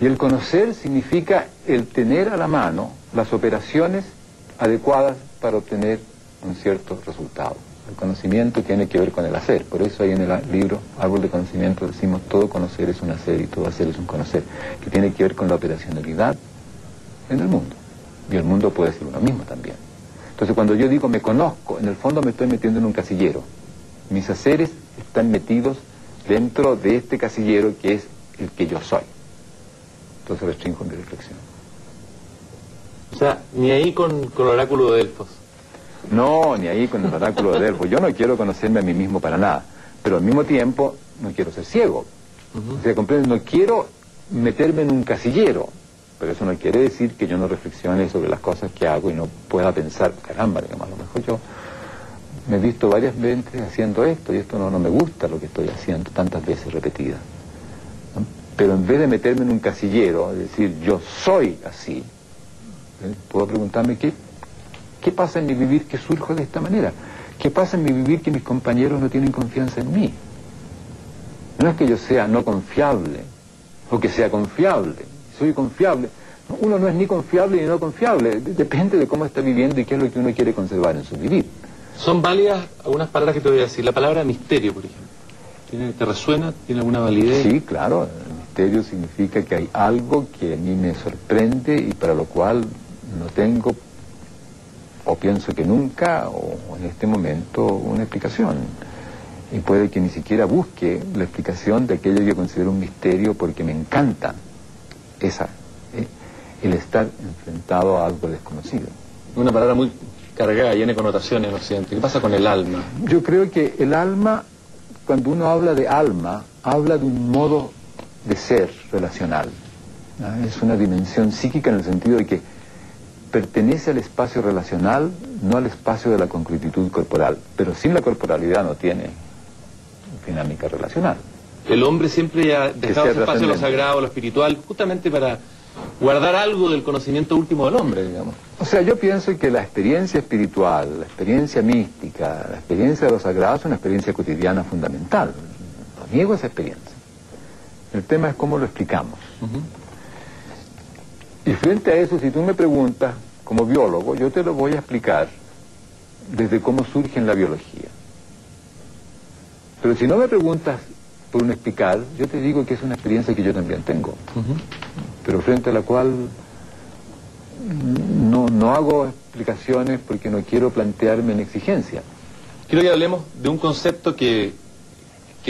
Y el conocer significa el tener a la mano las operaciones adecuadas para obtener un cierto resultado. El conocimiento tiene que ver con el hacer, por eso ahí en el libro Árbol de Conocimiento decimos todo conocer es un hacer y todo hacer es un conocer, que tiene que ver con la operacionalidad en el mundo. Y el mundo puede ser uno mismo también. Entonces cuando yo digo me conozco, en el fondo me estoy metiendo en un casillero. Mis haceres están metidos dentro de este casillero que es el que yo soy. Entonces restringo mi reflexión.
O sea, ni ahí con el oráculo de Delfos.
No, ni ahí con el oráculo de Delfos. Yo no quiero conocerme a mí mismo para nada. Pero al mismo tiempo no quiero ser ciego. O sea, ¿comprendes? No quiero meterme en un casillero. Pero eso no quiere decir que yo no reflexione sobre las cosas que hago y no pueda pensar, caramba, digamos, a lo mejor yo me he visto varias veces haciendo esto y esto no me gusta lo que estoy haciendo tantas veces repetidas. ¿No? Pero en vez de meterme en un casillero, es decir, yo soy así, puedo preguntarme ¿qué pasa en mi vivir que surjo de esta manera? ¿Qué pasa en mi vivir que mis compañeros no tienen confianza en mí? No es que yo sea no confiable o que sea confiable. Soy confiable. Uno no es ni confiable ni no confiable. Depende de cómo está viviendo y qué es lo que uno quiere conservar en su vivir.
Son válidas algunas palabras que te voy a decir. La palabra misterio, por ejemplo. ¿Te resuena? ¿Tiene alguna validez?
Sí, claro. El misterio significa que hay algo que a mí me sorprende y para lo cual no tengo, o pienso que nunca, o en este momento, una explicación. Y puede que ni siquiera busque la explicación de aquello que considero un misterio porque me encanta el estar enfrentado a algo desconocido.
Una palabra muy cargada, llena de connotaciones en Occidente. ¿Qué pasa con el alma?
Yo creo que el alma, cuando uno habla de alma, habla de un modo de ser relacional. ¿No? Es una dimensión psíquica en el sentido de que pertenece al espacio relacional, no al espacio de la concretitud corporal. Pero sin la corporalidad no tiene dinámica relacional.
El hombre siempre ha dejado ese espacio a lo sagrado, a lo espiritual, justamente para guardar algo del conocimiento último del hombre, digamos.
O sea, yo pienso que la experiencia espiritual, la experiencia mística, la experiencia de lo sagrado es una experiencia cotidiana fundamental. No niego esa experiencia. El tema es cómo lo explicamos. Y frente a eso, si tú me preguntas, como biólogo, yo te lo voy a explicar desde cómo surge en la biología. Pero si no me preguntas por un explicar, yo te digo que es una experiencia que yo también tengo, pero frente a la cual no hago explicaciones porque no quiero plantearme en exigencia.
Quiero que hablemos de un concepto que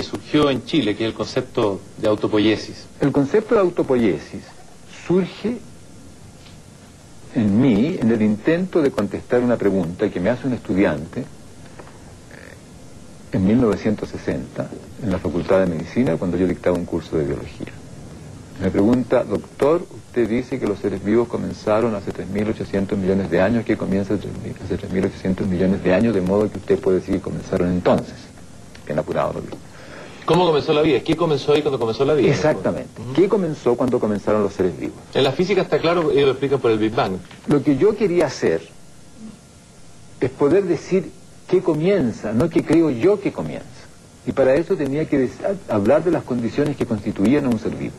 surgió en Chile, que es el concepto de autopoiesis.
El concepto de autopoiesis surge en mí en el intento de contestar una pregunta que me hace un estudiante en 1960, en la Facultad de Medicina, cuando yo dictaba un curso de biología. Me pregunta, doctor, usted dice que los seres vivos comenzaron hace 3.800 millones de años, que comienza hace 3.800 millones de años, de modo que usted puede decir que comenzaron entonces. Bien apurado lo digo.
¿Cómo comenzó la vida? ¿Qué comenzó ahí cuando comenzó la vida?
Exactamente. ¿Qué comenzó cuando comenzaron los seres vivos?
En la física está claro, ellos lo explican por el Big Bang.
Lo que yo quería hacer es poder decir qué comienza, no qué creo yo que comienza. Y para eso tenía que hablar de las condiciones que constituían a un ser vivo.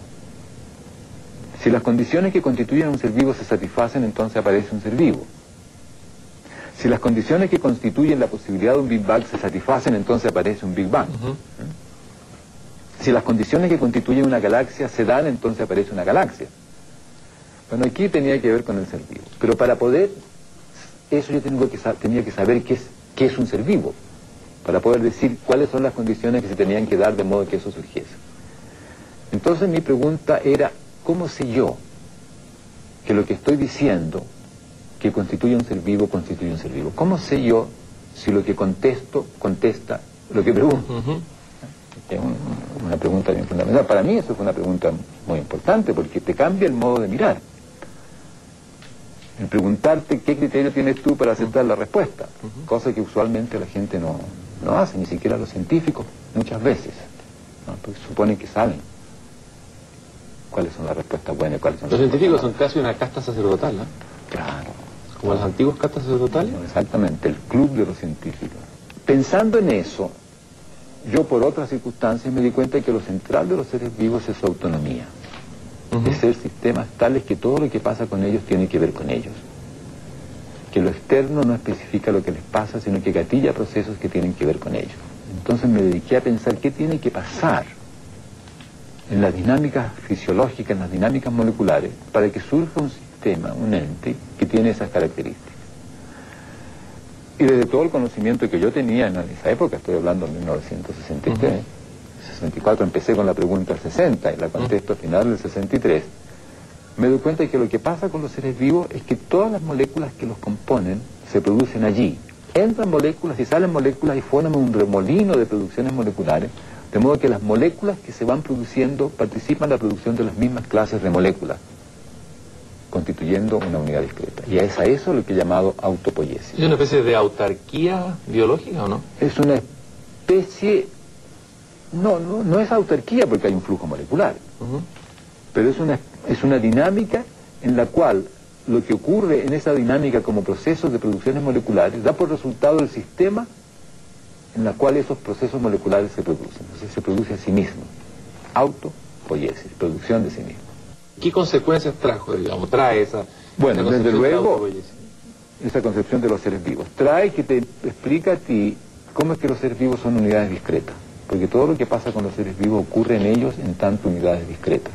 Si las condiciones que constituyen a un ser vivo se satisfacen, entonces aparece un ser vivo. Si las condiciones que constituyen la posibilidad de un Big Bang se satisfacen, entonces aparece un Big Bang. Si las condiciones que constituyen una galaxia se dan, entonces aparece una galaxia. Bueno, aquí tenía que ver con el ser vivo. Pero para poder, eso yo tenía que saber qué es un ser vivo, para poder decir cuáles son las condiciones que se tenían que dar de modo que eso surgiese. Entonces mi pregunta era, ¿cómo sé yo que lo que estoy diciendo, que constituye un ser vivo, constituye un ser vivo? ¿Cómo sé yo si lo que contesto, contesta lo que pregunto? Es una pregunta bien fundamental. Para mí eso fue una pregunta muy importante, porque te cambia el modo de mirar. El preguntarte qué criterio tienes tú para aceptar la respuesta, cosa que usualmente la gente no hace, ni siquiera los científicos, muchas veces, ¿no? Porque suponen que saben cuáles son las respuestas buenas y cuáles son las
Los científicos son
respuestas
casi una casta sacerdotal, ¿no?
Claro.
Como las antiguas castas sacerdotales.
Exactamente, el club de los científicos. Pensando en eso, yo por otras circunstancias me di cuenta de que lo central de los seres vivos es su autonomía. De ser sistemas tales que todo lo que pasa con ellos tiene que ver con ellos. Que lo externo no especifica lo que les pasa, sino que gatilla procesos que tienen que ver con ellos. Entonces me dediqué a pensar qué tiene que pasar en las dinámicas fisiológicas, en las dinámicas moleculares, para que surja un sistema, un ente, que tiene esas características. Y desde todo el conocimiento que yo tenía en esa época, estoy hablando de 1963, 64, empecé con la pregunta del 60 y la contesto al final del 63, me doy cuenta de que lo que pasa con los seres vivos es que todas las moléculas que los componen se producen allí. Entran moléculas y salen moléculas y forman un remolino de producciones moleculares, de modo que las moléculas que se van produciendo participan en la producción de las mismas clases de moléculas, constituyendo una unidad discreta. Y es a eso lo que he llamado autopoiesis.
¿Es una especie de autarquía biológica o no?
Es una especie... No es autarquía porque hay un flujo molecular, pero es una dinámica en la cual lo que ocurre en esa dinámica como procesos de producciones moleculares da por resultado el sistema en la cual esos procesos moleculares se producen. Entonces se produce a sí mismo. Autopoiesis, producción de sí mismo.
¿Qué consecuencias trae esa?
Bueno,
esa
desde luego,
de
esa concepción de los seres vivos trae que te explica a ti cómo es que los seres vivos son unidades discretas. Porque todo lo que pasa con los seres vivos ocurre en ellos en tanto unidades discretas.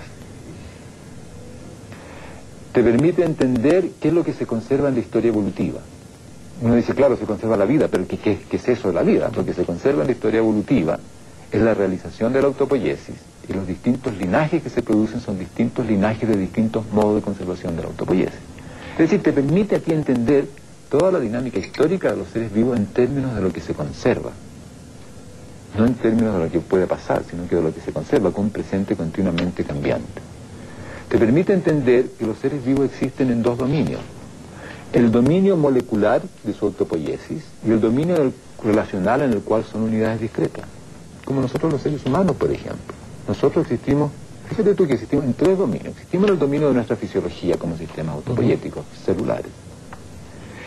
Te permite entender qué es lo que se conserva en la historia evolutiva. Uno dice, claro, se conserva la vida, pero ¿qué es eso de la vida? Lo que se conserva en la historia evolutiva es la realización de la autopoiesis, y los distintos linajes que se producen son distintos linajes de distintos modos de conservación de la autopoiesis. Es decir, te permite a ti entender toda la dinámica histórica de los seres vivos en términos de lo que se conserva. No en términos de lo que puede pasar, sino que de lo que se conserva, con un presente continuamente cambiante. Te permite entender que los seres vivos existen en dos dominios. El dominio molecular de su autopoiesis y el dominio relacional en el cual son unidades discretas. Como nosotros los seres humanos, por ejemplo. Nosotros existimos, fíjate tú que existimos en tres dominios. Existimos en el dominio de nuestra fisiología como sistemas autopoiéticos, celulares.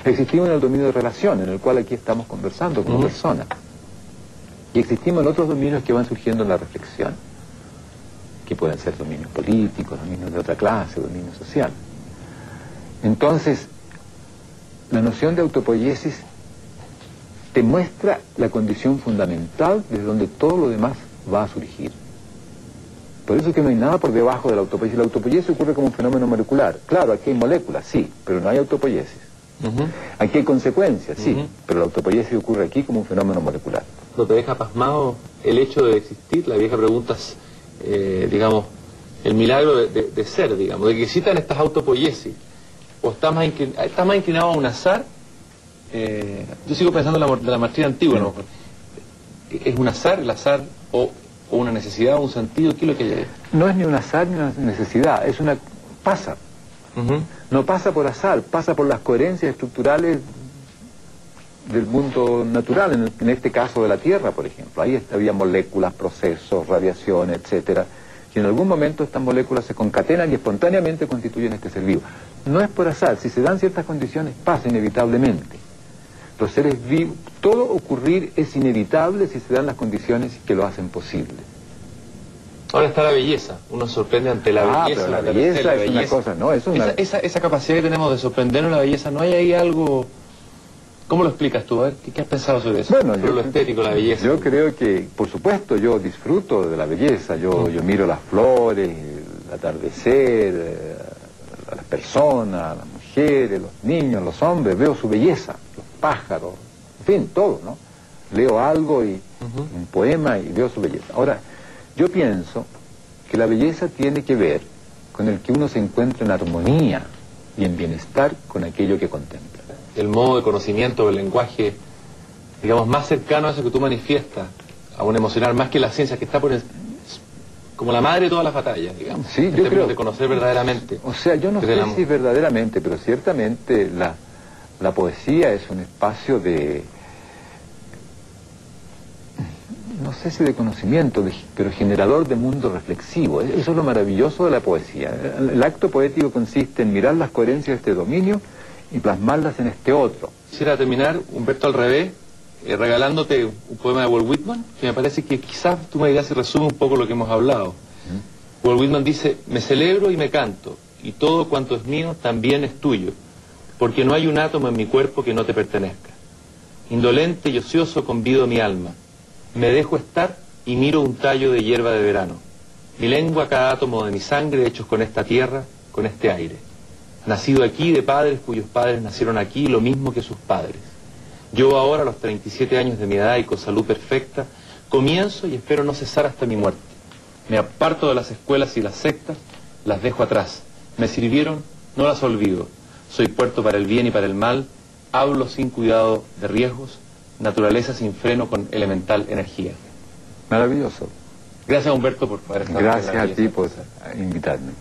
Existimos en el dominio de relación, en el cual aquí estamos conversando como personas. Y existimos en otros dominios que van surgiendo en la reflexión, que pueden ser dominios políticos, dominios de otra clase, dominios sociales. Entonces, la noción de autopoiesis te muestra la condición fundamental desde donde todo lo demás va a surgir. Por eso es que no hay nada por debajo de la autopoiesis. La autopoiesis ocurre como un fenómeno molecular. Claro, aquí hay moléculas, sí, pero no hay autopoiesis. Aquí hay consecuencias, sí, pero la autopoiesis ocurre aquí como un fenómeno molecular.
¿No te deja pasmado el hecho de existir? La vieja pregunta es, digamos, el milagro de ser, digamos, de que existan estas autopoiesis. ¿O está más inclinado a un azar? Yo sigo pensando en la maestría antigua, ¿no? ¿Es un azar, el azar, o una necesidad, o un sentido? ¿Qué es lo que hay?
No es ni un azar ni una necesidad, es una... pasa. No pasa por azar, pasa por las coherencias estructurales del mundo natural, en este caso de la Tierra, por ejemplo. Ahí había moléculas, procesos, radiación, etcétera, y en algún momento estas moléculas se concatenan y espontáneamente constituyen este ser vivo. No es por azar, si se dan ciertas condiciones pasa inevitablemente. Los seres vivos, todo ocurrir es inevitable si se dan las condiciones que lo hacen posible.
Ahora está la belleza, uno sorprende ante la belleza.
Pero la belleza es una cosa, ¿no? Eso es
esa capacidad que tenemos de sorprendernos en la belleza, ¿no hay ahí algo ¿Cómo lo explicas tú? A ver, ¿qué has pensado sobre eso?
Bueno,
sobre lo estético, la belleza.
Yo creo que, por supuesto, yo disfruto de la belleza. Yo miro las flores, el atardecer, a las personas, a las mujeres, los niños, los hombres, veo su belleza, los pájaros, en fin, todo, ¿no? Leo algo y un poema y veo su belleza. Ahora, yo pienso que la belleza tiene que ver con el que uno se encuentra en armonía y en bienestar con aquello que contempla.
El modo de conocimiento, el lenguaje, digamos, más cercano a eso que tú manifiestas, a un emocional, más que la ciencia, que está por como la madre de todas las batallas, digamos.
Sí, yo creo.
De conocer verdaderamente.
O sea, yo no sé si verdaderamente, pero ciertamente la poesía es un espacio de, no sé si de conocimiento, pero generador de mundo reflexivo. Eso es lo maravilloso de la poesía. El acto poético consiste en mirar las coherencias de este dominio y plasmarlas en este otro.
Quisiera terminar, Humberto, al revés, regalándote un poema de Walt Whitman, que me parece que quizás tú me dirás si resume un poco lo que hemos hablado. Walt Whitman dice: me celebro y me canto, y todo cuanto es mío también es tuyo, porque no hay un átomo en mi cuerpo que no te pertenezca. Indolente y ocioso convido mi alma, me dejo estar y miro un tallo de hierba de verano. Mi lengua cada átomo de mi sangre hechos con esta tierra, con este aire. Nacido aquí de padres cuyos padres nacieron aquí lo mismo que sus padres. Yo ahora, a los 37 años de mi edad y con salud perfecta, comienzo y espero no cesar hasta mi muerte. Me aparto de las escuelas y las sectas, las dejo atrás. Me sirvieron, no las olvido. Soy puerto para el bien y para el mal, hablo sin cuidado de riesgos, naturaleza sin freno con elemental energía.
Maravilloso.
Gracias, Humberto, por poder estar.
Gracias a ti por invitarme.